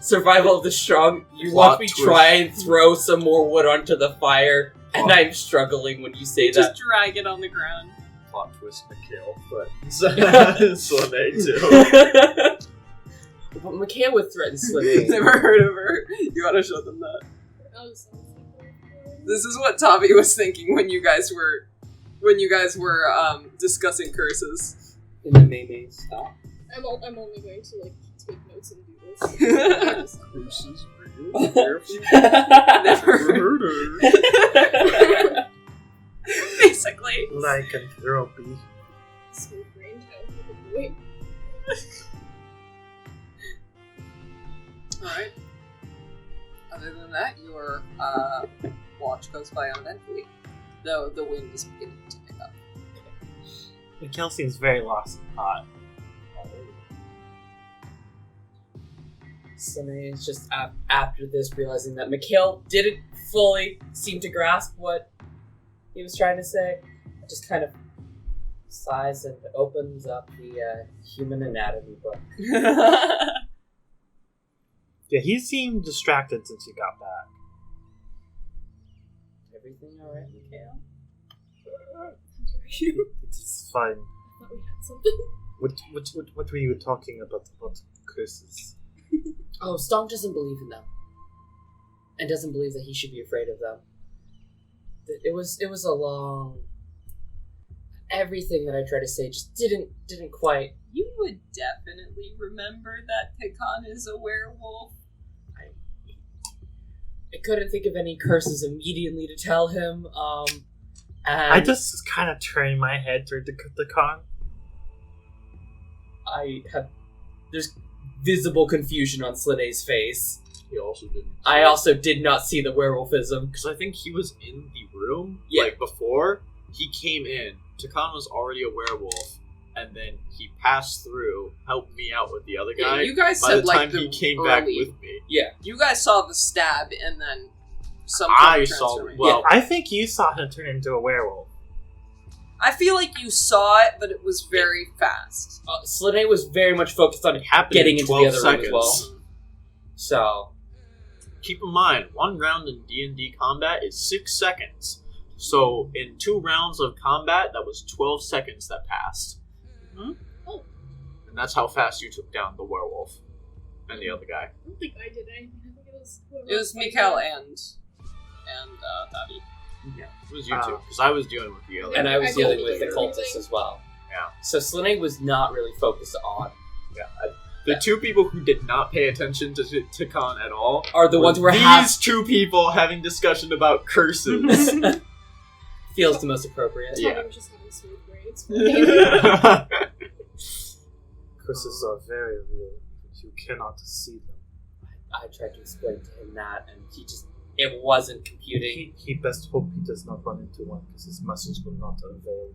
Survival of the strong. You Plot watch me twist. try and throw some more wood onto the fire, and I'm struggling when you say that. Just drag it on the ground. plot twist Mikkel, but Slanei too. But Mikkel would threaten Slanei. Never heard of her. You gotta show them that. I was This is what Tavi was thinking when you guys were discussing curses. In the May stop. I'm only going to like take notes and do this. Curses real. Never heard her. Basically. Lycanthropy. Smooth brain town boy. Alright. Other than that, your watch goes by uneventfully, though the wind is beginning to pick up. Mikkel seems very lost in thought. Slanei is just after this realizing that Mikkel didn't fully seem to grasp what he was trying to say. Just kind of sighs and opens up the human anatomy book. Yeah, he seemed distracted since he got back. Everything alright, Mikkel? It's fine. I thought we had something. What were you talking about curses? Oh, Stonk doesn't believe in them. And doesn't believe that he should be afraid of them. It was a long... Everything that I tried to say just didn't quite... You would definitely remember that Tekahn is a werewolf. I couldn't think of any curses immediately to tell him. And I just kind of turned my head toward the con. There's visible confusion on Slanei's face. He also didn't. I also did not see the werewolfism. Because I think he was in the room, Yeah. like, before he came in. Tekahn was already a werewolf, and then he passed through, helped me out with the other guy. Yeah, you guys By said the like time the he came early, back with me, Yeah. You guys saw the stab and then some I kind of saw. transformation. Well, I think you saw him turn into a werewolf. I feel like you saw it, but it was very fast. Slanei was very much focused on it happened getting in into 12 the other seconds. room as well. So, Keep in mind, one round in D&D combat is 6 seconds. So, in 2 rounds of combat, that was 12 seconds that passed. Mm-hmm. Oh. And that's how fast you took down the werewolf and the other guy. I don't think I did anything. I think it was whoever It was fighting Mikkel it. and Tavi. Yeah, it was you two, because I was dealing with the other and I was I dealing totally with the did cultists everything. as well. Yeah. So Slanei was not really focused on... The 2 people who did not pay attention to Tekahn at all Are the ones who were these 2 people having discussion about curses. feels the most appropriate. Tavi Yeah. was just having smooth brain. It's fine. Curses are very real, but you cannot see them. I tried to explain to him that, and it wasn't computing. He best hope he does not run into one, because his muscles will not avail.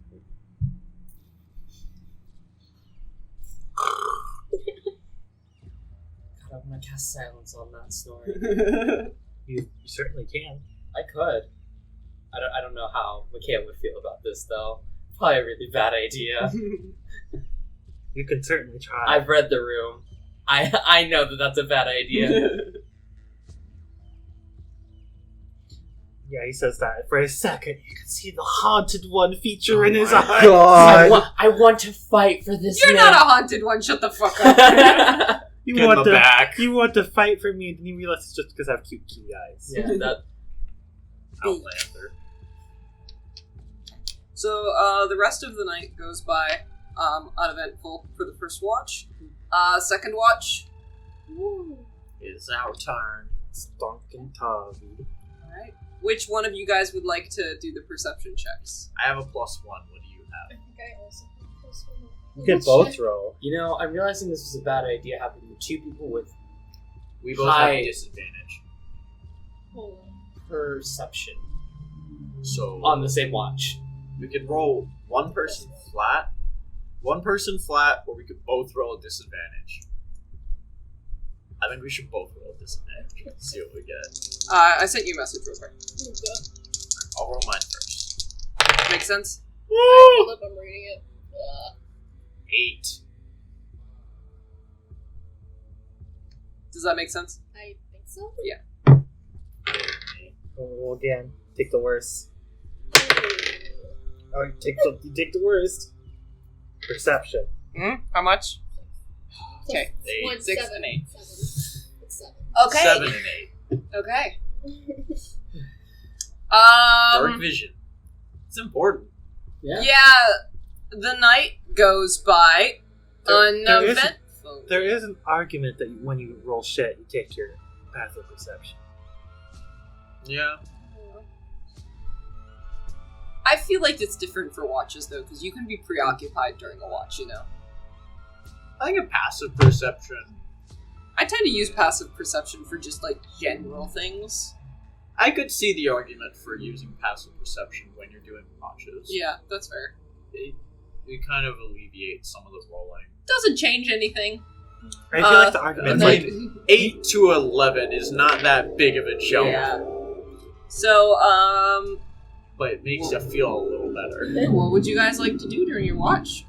God, I want to cast silence on that snoring. You certainly can. I could. I don't know how Mikkel would feel about this, though. Probably a really bad idea. You can certainly try. I've read the room. I know that that's a bad idea. Yeah, he says that. For a second, you can see the haunted one feature in his my eyes. I want to fight for this You're man. not a haunted one, shut the fuck up. You Get in want the to back. You want to fight for me, and then you realize it's just because I have cute kitty eyes. Yeah, that... Outlander. So, the rest of the night goes by uneventful for the first watch. Second watch. It's our turn. Stonk and Tavi. Alright. Which one of you guys would like to do the perception checks? I have a +1. What do you I have? think I also have this one. You can both roll. You know, I'm realizing this was a bad idea having the 2 people with We both Hi. have disadvantage. Hold on. perception So on the same watch. we could roll one person flat, or we could both roll a disadvantage. I think we should both roll a disadvantage. Let's see what we get. I sent you a message real quick. Oh, God. I'll roll mine first. Make sense? Hold up, I'm reading it. 8. Does that make sense? I think so. Roll again. Take the worst. Oh, you take the worst. Perception. How much? Okay. 1, 6, 7, and 8. 7. It's 7. Okay. 7 and 8. Okay. Dark vision. It's important. Yeah, the night goes by uneventfully. There is an argument that when you roll shit, you take your passive perception. Yeah. I feel like it's different for watches, though, because you can be preoccupied during a watch, you know? I think a passive perception. I tend to use passive perception for just, like, general things. I could see the argument for using passive perception when you're doing watches. Yeah, that's fair. It kind of alleviates some of the rolling. Doesn't change anything. I feel like the argument's like like 8 to 11 is not that big of a jump. Yeah. So, But it makes you feel a little better. what would you guys like to do during your watch?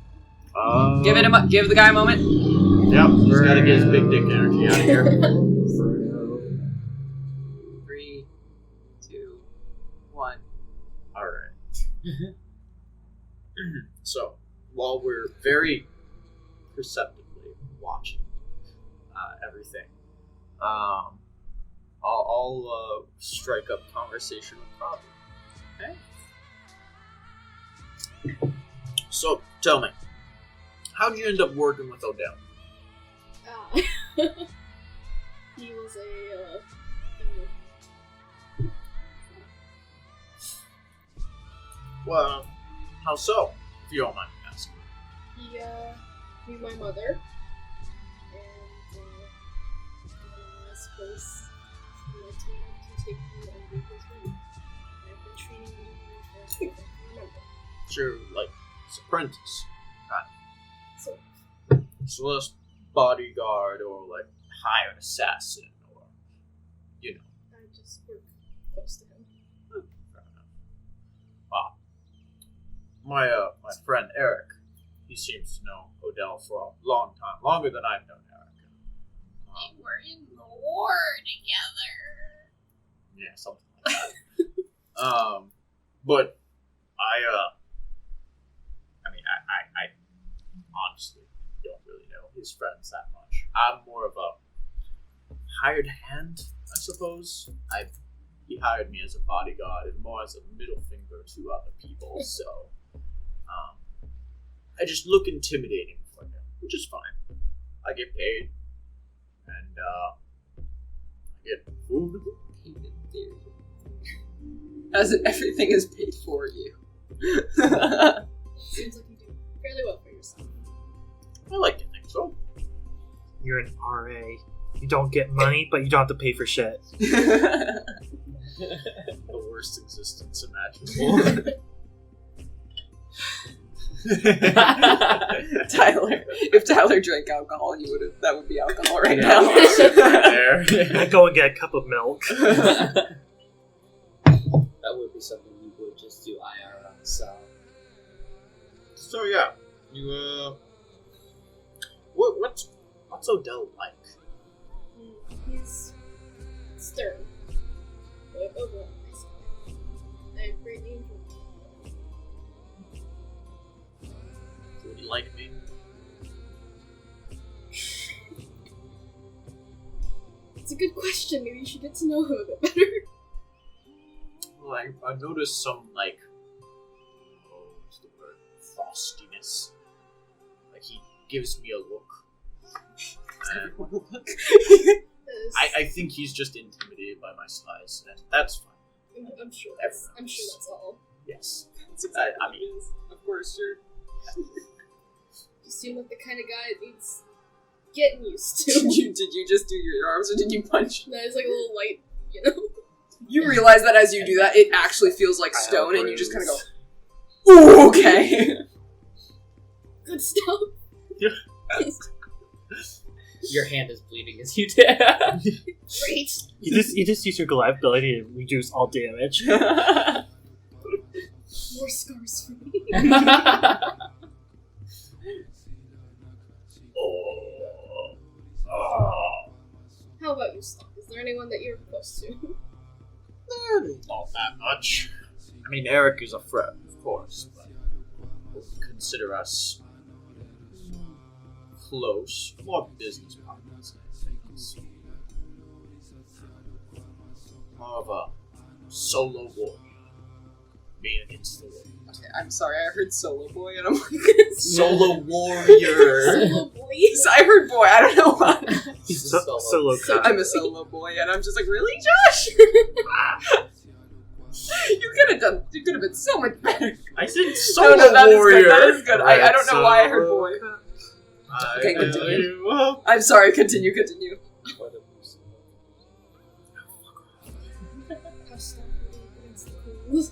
Give Give the guy a moment. Yep, he's got to get his big dick energy out of here. 3, 2, 1. All right. So, while we're very perceptively watching everything, I'll strike up conversation with Tavi. Okay. So, tell me, how'd you end up working with Odell? He was a Well, how so? If you don't mind me asking. he knew my mother, and I suppose he liked me to take me under his wing. I've been training him for as long as I can remember. Sure, like, his apprentice. So, So less bodyguard or, like, hired assassin or, you know. I just work close to him. Fair enough. Wow. My friend Erik, he seems to know Odell for a long time, longer than I've known Erik. We were in the war together. Yeah, something like that. But I honestly don't really know his friends that much. I'm more of a hired hand, I suppose. He hired me as a bodyguard and more as a middle finger to other people, so I just look intimidating for him, which is fine. I get paid, and I get food. As in everything is paid for you. Seems like you do fairly well for yourself. I like to think so. you're an RA. You don't get money, but you don't have to pay for shit. The worst existence imaginable. Tyler, if Tyler drank alcohol, that would be alcohol right now. There. I go and get a cup of milk. That would be something you would just do IR on the side. So yeah, you what's Odell like? He's stern, but overall nice guy. I greatly enjoy him. Would he like me? It's a good question. Maybe you should get to know him a bit better. Well, I noticed some what's the word? Frostiness. Like he gives me a look. And I think he's just intimidated by my size, and that's fine. I'm sure that's all. Yes. I mean, of course, sure. You seem like the kind of guy that needs getting used to. Did you just do your arms, or did you punch? That is like a little light, you know? You realize that as you do that, it actually feels like stone, and you just kind of go, "Ooh, okay." Good stuff. Your hand is bleeding as you did. Great. You just use your Goliath ability to reduce all damage. More scars for me. How about you, Stonk? Is there anyone that you're close to? Not that much. I mean, Erik is a friend, of course, but consider us close, more business partners, I think. It's more of a solo war. Me against the world. Okay, I'm sorry, I heard solo boy and I'm like, Solo warrior. Solo boys. I heard boy, I don't know why. He's a Solo cut. I'm a solo boy and I'm just like, really, Josh? You could have been so much better. I said No, solo that is warrior. good, that is good. I don't know why I heard boy. Okay, I continue. will. I'm sorry, continue. How Stonk against the cold.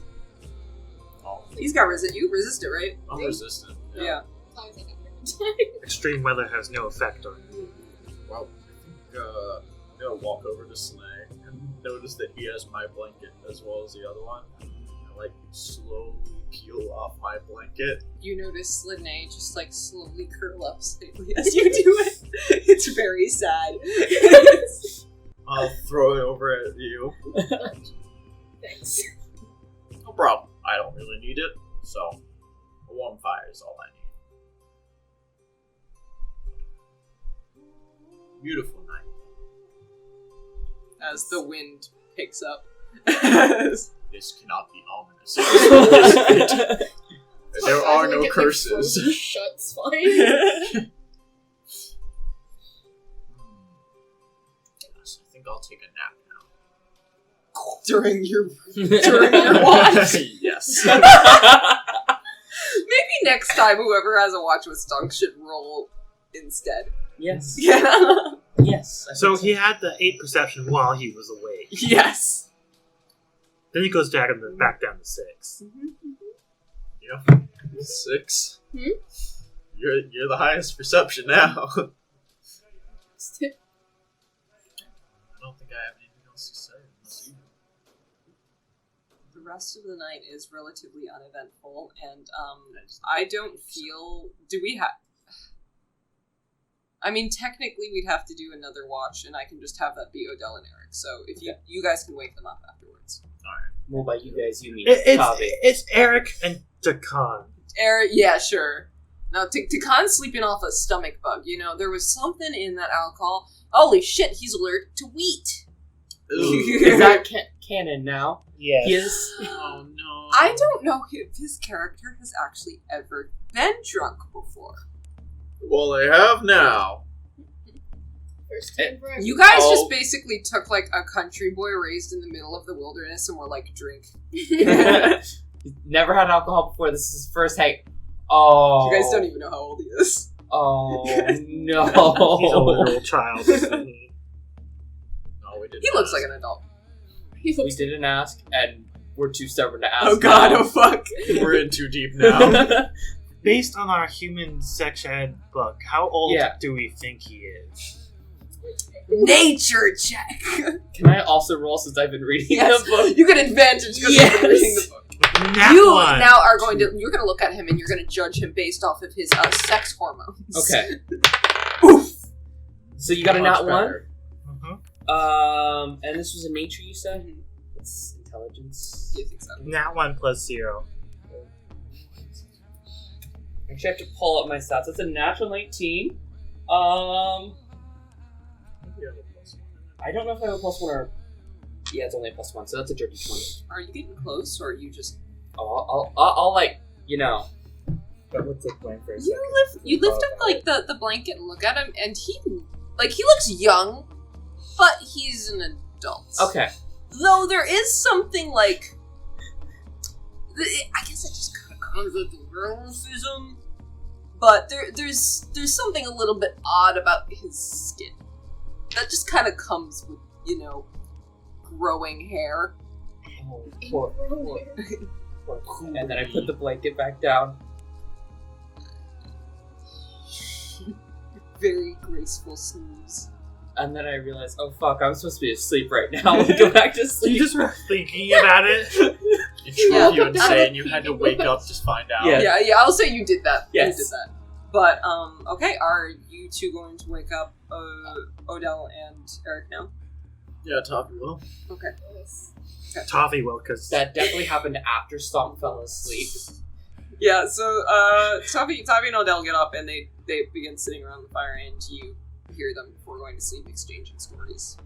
Oh, He's got you resist it, right? I'm resistant. Yeah. Times like a Extreme weather has no effect on you. Well, I think I'm gonna walk over to Slanei and notice that he has my blanket as well as the other one. I like slowly peel off my blanket. You notice Slanei just like slowly curl up slightly as you do it. It's very sad. I'll throw it over at you. Thanks. No problem. I don't really need it, so a warm fire is all I need. Beautiful night. As the wind picks up. This cannot be ominous. There are no curses. Shuts fine. Yes, I think I'll take a nap now. During your watch. Yes. Maybe next time whoever has a watch with Stonk should roll instead. Yes. Yeah. Yes. I So think he had the 8 perception while he was awake. Yes. Then he goes back down to 6. Yep. 6. Hmm? You're the highest perception now. I don't think I have anything else to say. The rest of the night is relatively uneventful, and I don't feel. Do we have? I mean, technically, we'd have to do another watch, and I can just have that be Odell and Erik. So if you guys can wake them up afterwards. Well, by you guys, you mean Tavi. It's Erik and Tekahn. Erik, yeah, sure. Now, Tekahnn's sleeping off a stomach bug. You know, there was something in that alcohol. Holy shit, he's allergic to wheat. Is that canon now? Yes. He is. Oh no. I don't know if his character has actually ever been drunk before. Well, I have now. First time for everyone. You guys Oh. just basically took like a country boy raised in the middle of the wilderness and were like, drink. He's never had alcohol before. This is his first hang. Oh. You guys don't even know how old he is. Oh no. He's a literal child. No, we didn't. He looks like an adult. He We looks didn't ask, and we're too stubborn to ask. Oh god, now. oh fuck. We're in too deep now. Based on our human section book, how old Yeah. do we think he is? Nature check. Can I also roll since I've been reading Yes. the book? You get advantage because you've been reading the book. You now are going to you're going to look at him and you're going to judge him based off of his sex hormones. Okay. Oof. So you got a Much nat one. better. And this was a nature, you said? It's intelligence. You think so? Nat 1 plus 0. Actually, I have to pull up my stats. That's a natural 19. I don't know if I have a +1 or. Yeah, it's only a +1, so that's a dirty 20. Are you getting close or are you just Oh, I'll like, you know. But let's take plan for a you lift up like the blanket and look at him and he looks young, but he's an adult. Okay. Though there is something like I guess it just kind of comes with the realism. But there's something a little bit odd about his skin. That just kind of comes with, you know, growing hair. Oh, poor. And then I put the blanket back down. Very graceful snooze. And then I realized, oh fuck, I'm supposed to be asleep right now. Let me go back to You sleep. just were thinking about it. It drove Yeah. you insane. You had to wake up to find out. Yeah. Yeah, I'll say you did that. Yes. You did that. But, okay, are you two going to wake up Odell and Erik now? Yeah, Tavi will. Okay. Yes. Tavi will, because That definitely happened after Stonk fell asleep. Yeah, so Tavi and Odell get up and they begin sitting around the fire, and you hear them before going to sleep exchanging stories.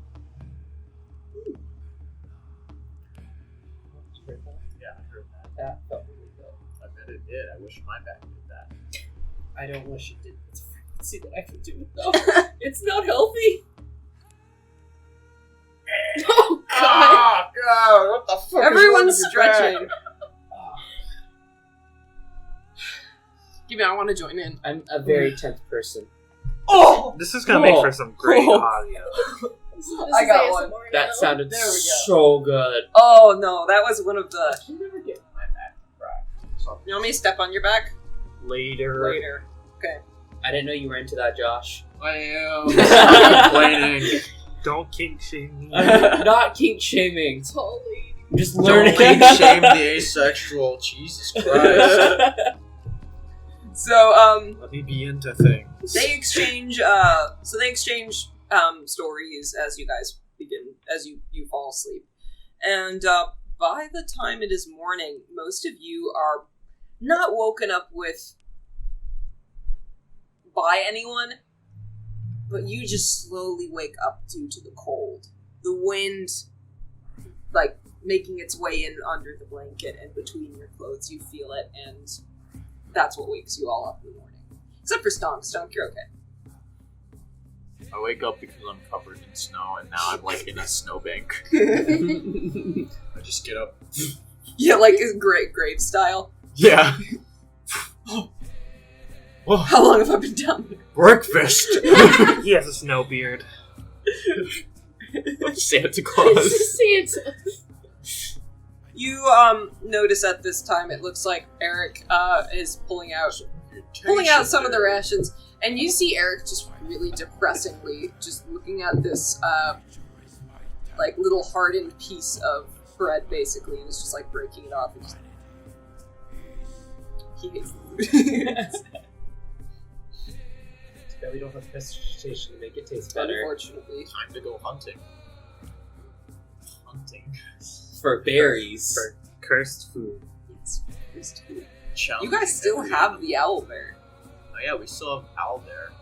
Yeah, I heard that. That felt really good. I bet it did. I wish my back did that. I don't wish it did. It's a frequency that I can do it though. It's not healthy. Oh god! God, what the fuck? Everyone's stretching. Give me, I want to join in. I'm a very tense person. Oh! This is gonna make for some great Oh. audio. This I got is one. ASMR now. That sounded There we go. so good. Oh no, that was one of the. I can never get my back cracked. You want me to step on your back? Later. Later. Okay. I didn't know you were into that, Josh. I am. Stop complaining. Don't kink shame me. I'm not kink shaming. Tall lady. I'm just Don't learning. kink shame the asexual. Jesus Christ. So, Let me be into things. they exchange, stories as you guys as you fall asleep. And, by the time it is morning, most of you are not woken up by anyone, but you just slowly wake up due to the cold. The wind, like, making its way in under the blanket and between your clothes, you feel it, and that's what wakes you all up in the morning. Except for Stonk. Stonk, you're okay. I wake up because I'm covered in snow, and now I'm like in a snowbank. I just get up. Yeah, like his great grave style. Yeah. How long have I been down here? Breakfast. He has a snow beard. Santa Claus. Santa. You notice at this time it looks like Erik is pulling out some of the rations, and you see Erik just really depressingly just looking at this like little hardened piece of bread basically, and is just like breaking it off and just he hates the food. But we don't have precipitation to make it taste better. Unfortunately. Time to go hunting. For berries. For cursed food. It's cursed food. Challenge You guys still every- have the owlbear. Oh yeah, we still have Al there.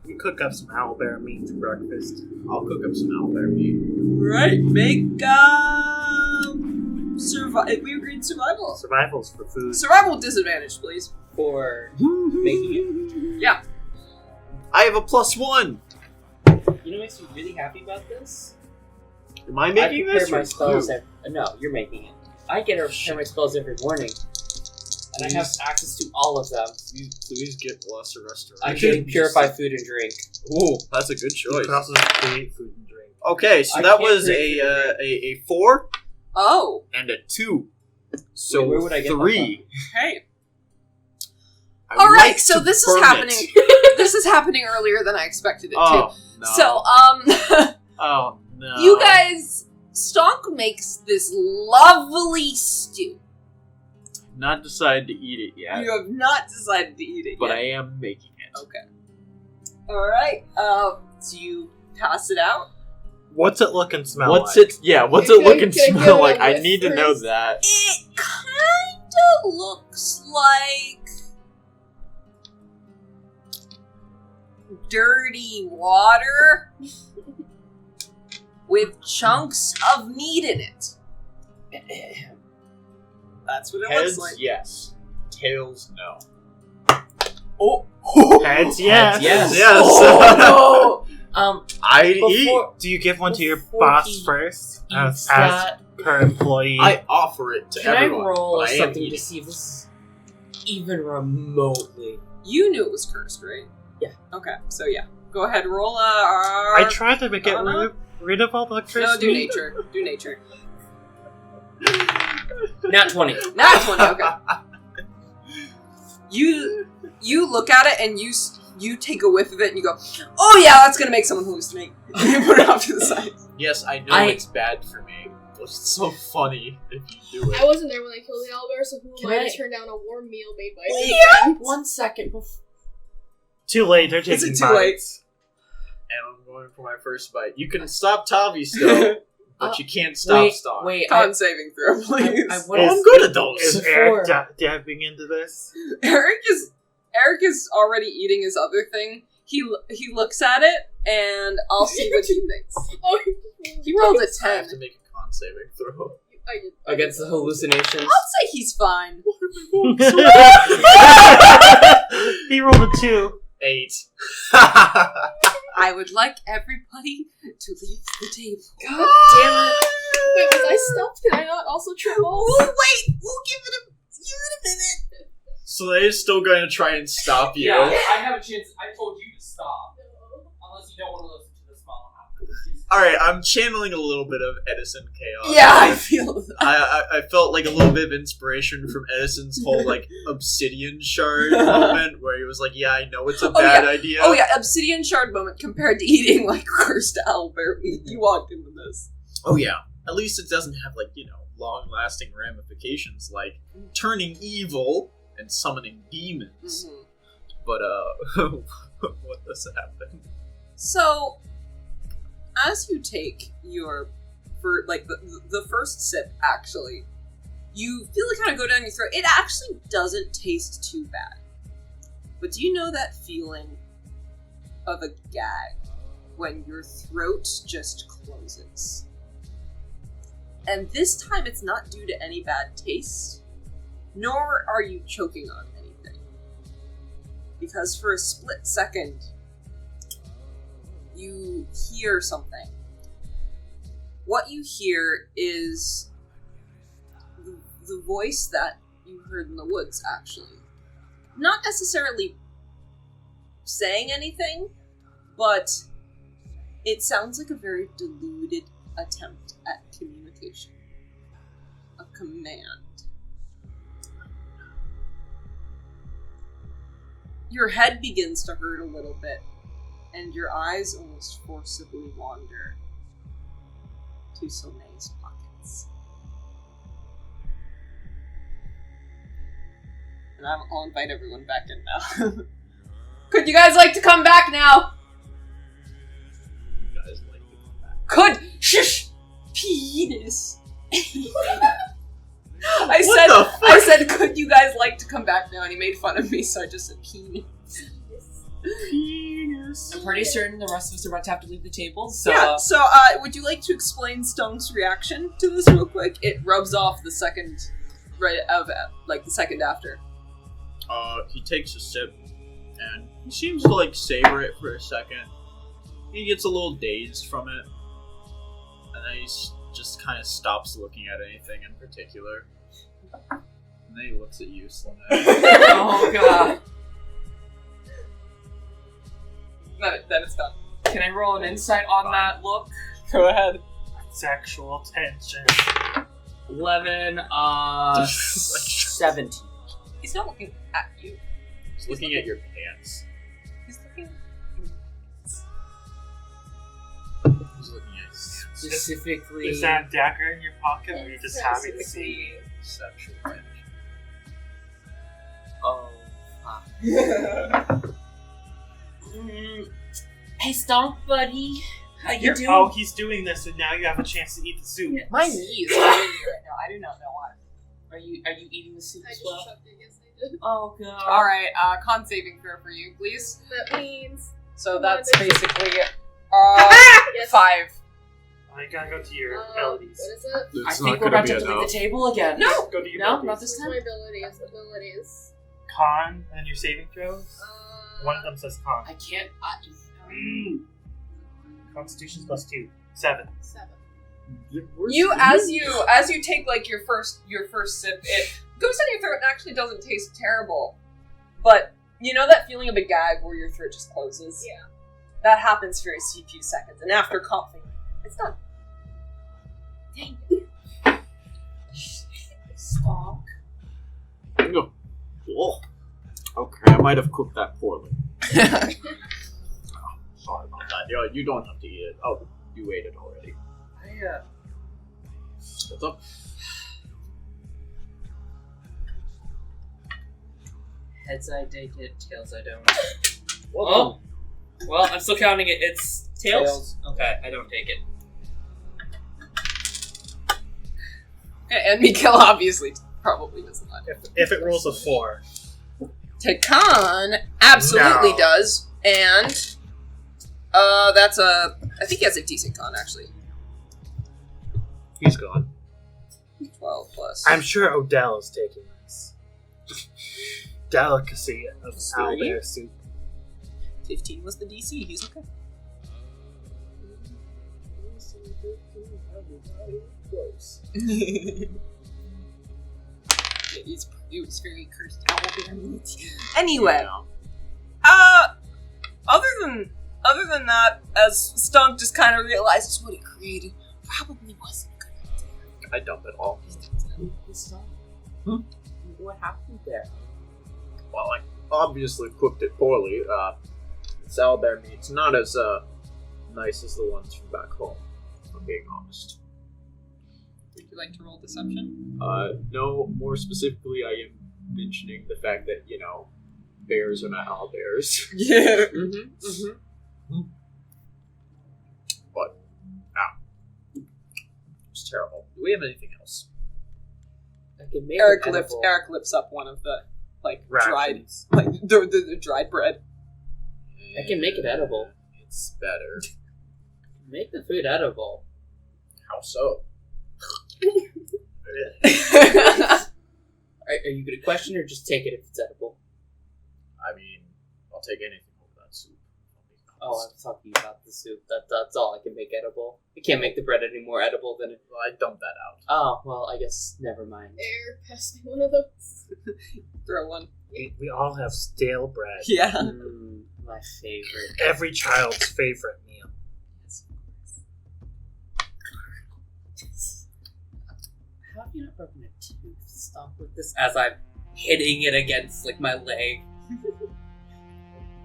We cook up some owlbear meat for breakfast. I'll cook up some owlbear meat. Right, make we agreed survival. Survival's for food. Survival with disadvantage, please. For making it. Yeah. I have a +1. You know what makes me really happy about this? Am I making I this? prepare my or spells. you? No, you're making it. I get to prepare my spells every morning, and I have access to all of them. Please get lesser restoration. I can purify food and drink. Ooh, that's a good You choice. can also create food and drink. Okay, so I that can't was create a 4 Oh, and a 2. So Wait, where would I get 3. okay. I All would right, like so to this is burn happening. it. This is happening earlier than I expected it Oh, to. no. So, Oh, no. you guys, Stonk makes this lovely stew. Not decided to eat it yet, You have not decided to eat it but yet. I am making it. Okay. All right. Do you pass it out? What's it look and smell What's like? it? Yeah, what's Can it look and I give smell it a like? I whiff need to know first? that. It kind of looks like dirty water with chunks of meat in it. That's what it Heads, looks like. yes. Tails, no. Oh, Heads, yes. Yes. Yes. Oh, I'd eat. Before Do you give one to your Before boss he first? eats As that, per employee? I offer it to can everyone. I roll but I am something to eating. see if this is even remotely? you knew it was cursed, right? Yeah. Okay, so yeah, go ahead, roll. I tried to get rid of all the cursed No, do meat. nature. Do nature. Nat 20. Nat 20. Okay. You look at it and you take a whiff of it and you go, oh yeah, that's gonna make someone hallucinate. You put it off to the side. Yes, I know I- it's bad for me. It's so funny if you do it. I wasn't there when I killed the owlbear, so who Can am I I- to turn down a warm meal made by Wait, my friends? 1 second before. Too late, they're Is taking it too late? bites. And I'm going for my first bite. You can stop Tavi still, but you can't stop Stonk. Wait, Con saving throw, please. I Is- want I'm good at those. Is Erik diving into this? Erik is already eating his other thing. He looks at it, and I'll see what he thinks. Oh, He rolled a I have 10. to make a con saving throw. against the hallucinations. I'll say he's fine. He rolled a 2. 8. I would like everybody to leave the table. God damn it! Wait, was I stumped? Can I not also triple? Wait, we'll give it a minute. So they're still going to try and stop you. Yeah, I have a chance. I told you to stop. Unless you don't want to listen to the small half. Alright, I'm channeling a little bit of Edison chaos. Yeah, I feel that. I felt like a little bit of inspiration from Edison's whole, like, obsidian shard moment, where he was like, yeah, I know it's a bad idea. Oh yeah, obsidian shard moment compared to eating like cursed Albert. You walked into this. Oh yeah. At least it doesn't have, like, long-lasting ramifications, like turning evil and summoning demons. Mm-hmm. But, what does happen? So, as you take your, the first sip, actually, you feel it kind of go down your throat. It actually doesn't taste too bad. But do you know that feeling of a gag when your throat just closes? And this time it's not due to any bad taste, nor are you choking on anything. Because for a split second, you hear something. What you hear is the voice that you heard in the woods, actually. Not necessarily saying anything, but it sounds like a very deluded attempt at communication. A command. Your head begins to hurt a little bit, and your eyes almost forcibly wander to Slanei's pockets. And I'll invite everyone back in now. Could you guys like to come back now? You guys like to come back. Could shush penis. I said, could you guys like to come back now? And he made fun of me, so I just said penis. Penis. I'm pretty certain the rest of us are about to have to leave the table, so... Yeah, so would you like to explain Stonk's reaction to this real quick? It rubs off the second, the second after. He takes a sip, and he seems to, like, savor it for a second. He gets a little dazed from it, and then he just kind of stops looking at anything in particular. And then he looks at you, Slanei. Oh, God. Then it's done. Can I roll an insight on that look? Go ahead. Sexual tension. 11, 17. He's not looking at you. He's looking at your pants. He's looking. He's looking at his Specifically... Is that a dagger in your pocket, or are you just happy to see? sexual tension. Oh, fuck. Hey, Stonk, buddy. How you doing? Oh, he's doing this, and now you have a chance to eat the soup. My knee is hurting me right now. I do not know why. Are you eating the soup I as just well? chucked it, yes I did. Oh, God. Alright, con saving throw for you, please. That means... So that's Come on, basically Yes. 5. I gotta go to your abilities. What is it? I think we're about to have to leave the table again. No! Go to your No, abilities. not this What's time. my abilities? Con and your saving throws. One of them says con. I can't... Constitution's +2. 7. 7. You as you take like your first sip, it goes down your throat and actually doesn't taste terrible. But you know that feeling of a gag where your throat just closes? Yeah. That happens for a few seconds, and after coughing, it's done. Dang it. Stonk. No. Oh. Okay, I might have cooked that poorly. Sorry about that. You don't have to eat it. Oh, you ate it already. What's up? Heads I take it, tails I don't. Well, Well, I'm still counting it. It's tails? Okay, I don't take it. And Mikkel obviously probably does not. If it rolls a 4. Tekahn absolutely No. does, and that's a. I think he has a decent con actually. He's gone. 12 plus. I'm sure Odell is taking this. Delicacy of owlbear soup. 15 was the DC. He's okay. It was very cursed owlbear meat. Anyway, other than that, as Stonk just kind of realizes what it created probably wasn't a good idea. I dump it all. What happened there? Well, I obviously cooked it poorly. This owlbear meat's not as nice as the ones from back home, if I'm being honest. Would you like to roll deception? No, more specifically, I am mentioning the fact that, bears are not owlbears. Yeah. But, it was terrible. Do we have anything else? I can make Erik it lifts up one of the dried Rations. the dried bread. I can make it edible. It's better. Make the food edible. How so? Are you going to question or just take it if it's edible? I mean, I'll take anything over that soup. Oh, I was talking about the soup. That's all I can make edible. I can't make the bread any more edible than it. Well, I dumped that out. Oh, well, I guess never mind. Air, pass me one of those. Throw one. We all have stale bread. Yeah. My favorite. Every child's favorite meal. How have you not broken a tooth? Stop with this as I'm hitting it against, my leg.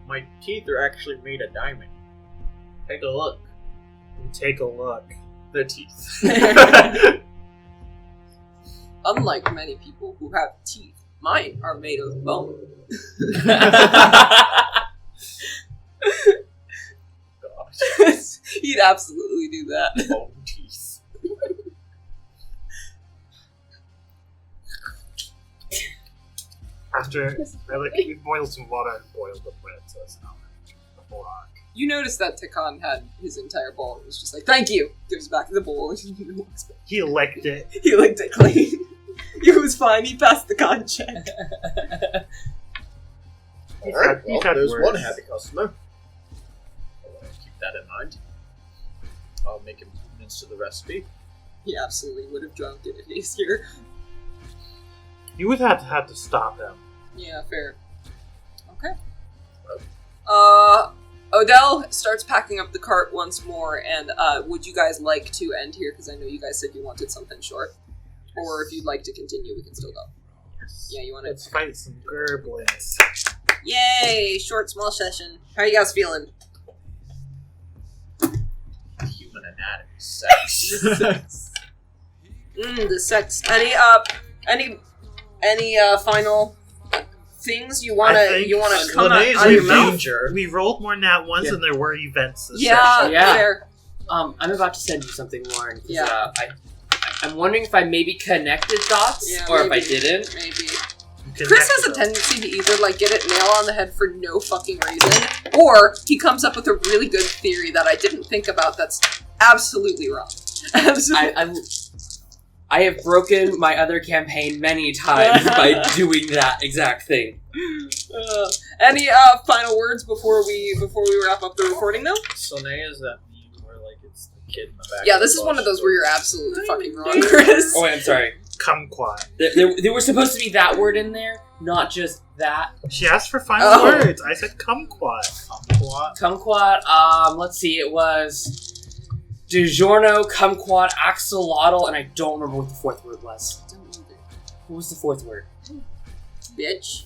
My teeth are actually made of diamond. Take a look. Take a look. The teeth. Unlike many people who have teeth, mine are made of bone. He'd absolutely do that. Bone teeth. After we boiled some water and boiled the bread, so it's not a block. You noticed that Tekahn had his entire bowl and was just like, "Thank you." Gives back the bowl and He licked it. he licked it clean. It was fine. He passed the con check. Alright, He's well, had there's worse. one happy customer. I'll keep that in mind. I'll make improvements to the recipe. He absolutely would have drunk it if he's here. You would have to stop him. Yeah, fair. Okay. Odell starts packing up the cart once more, and would you guys like to end here? Because I know you guys said you wanted something short. Or if you'd like to continue, we can still go. Yeah, you want Let's to... fight some gerblins. Yay! Short, small session. How are you guys feeling? Human anatomy sex. The sex. Any final things you wanna come out of your mouth? danger. We rolled more nat ones than there were events this Yeah, session. Yeah. fair. I'm about to send you something, Lauren. 'Cause, Yeah. I'm wondering if I maybe connected dots, Yeah, or maybe. if I didn't. Maybe. Connect Chris has a them. tendency to either get it nail on the head for no fucking reason, or he comes up with a really good theory that I didn't think about that's absolutely wrong. Absolutely. I have broken my other campaign many times by doing that exact thing. Any final words before we wrap up the recording though? Slanei is that meme where it's the kid in the back. Yeah, of the this is one bus of those where where you're absolutely fucking wrong, Chris. Oh, wait, I'm sorry. Kumquat. There was supposed to be that word in there, not just that. She asked for final Oh. words. I said kumquat. Kumquat. Kumquat, let's see, it was DiGiorno, Kumquat, Axolotl, and I don't remember what the fourth word was. What was the fourth word? Bitch.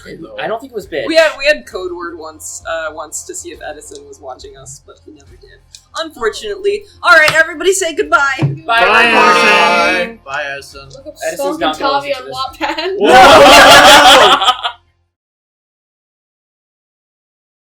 I don't think it was bitch. We had code word once to see if Edison was watching us, but he never did. Unfortunately. Alright, everybody say goodbye. Bye, Bye, Edison. Bye, Edison. Look up Edison's Stonk and not gonna Tavi listen on to Wattpad. Whoa!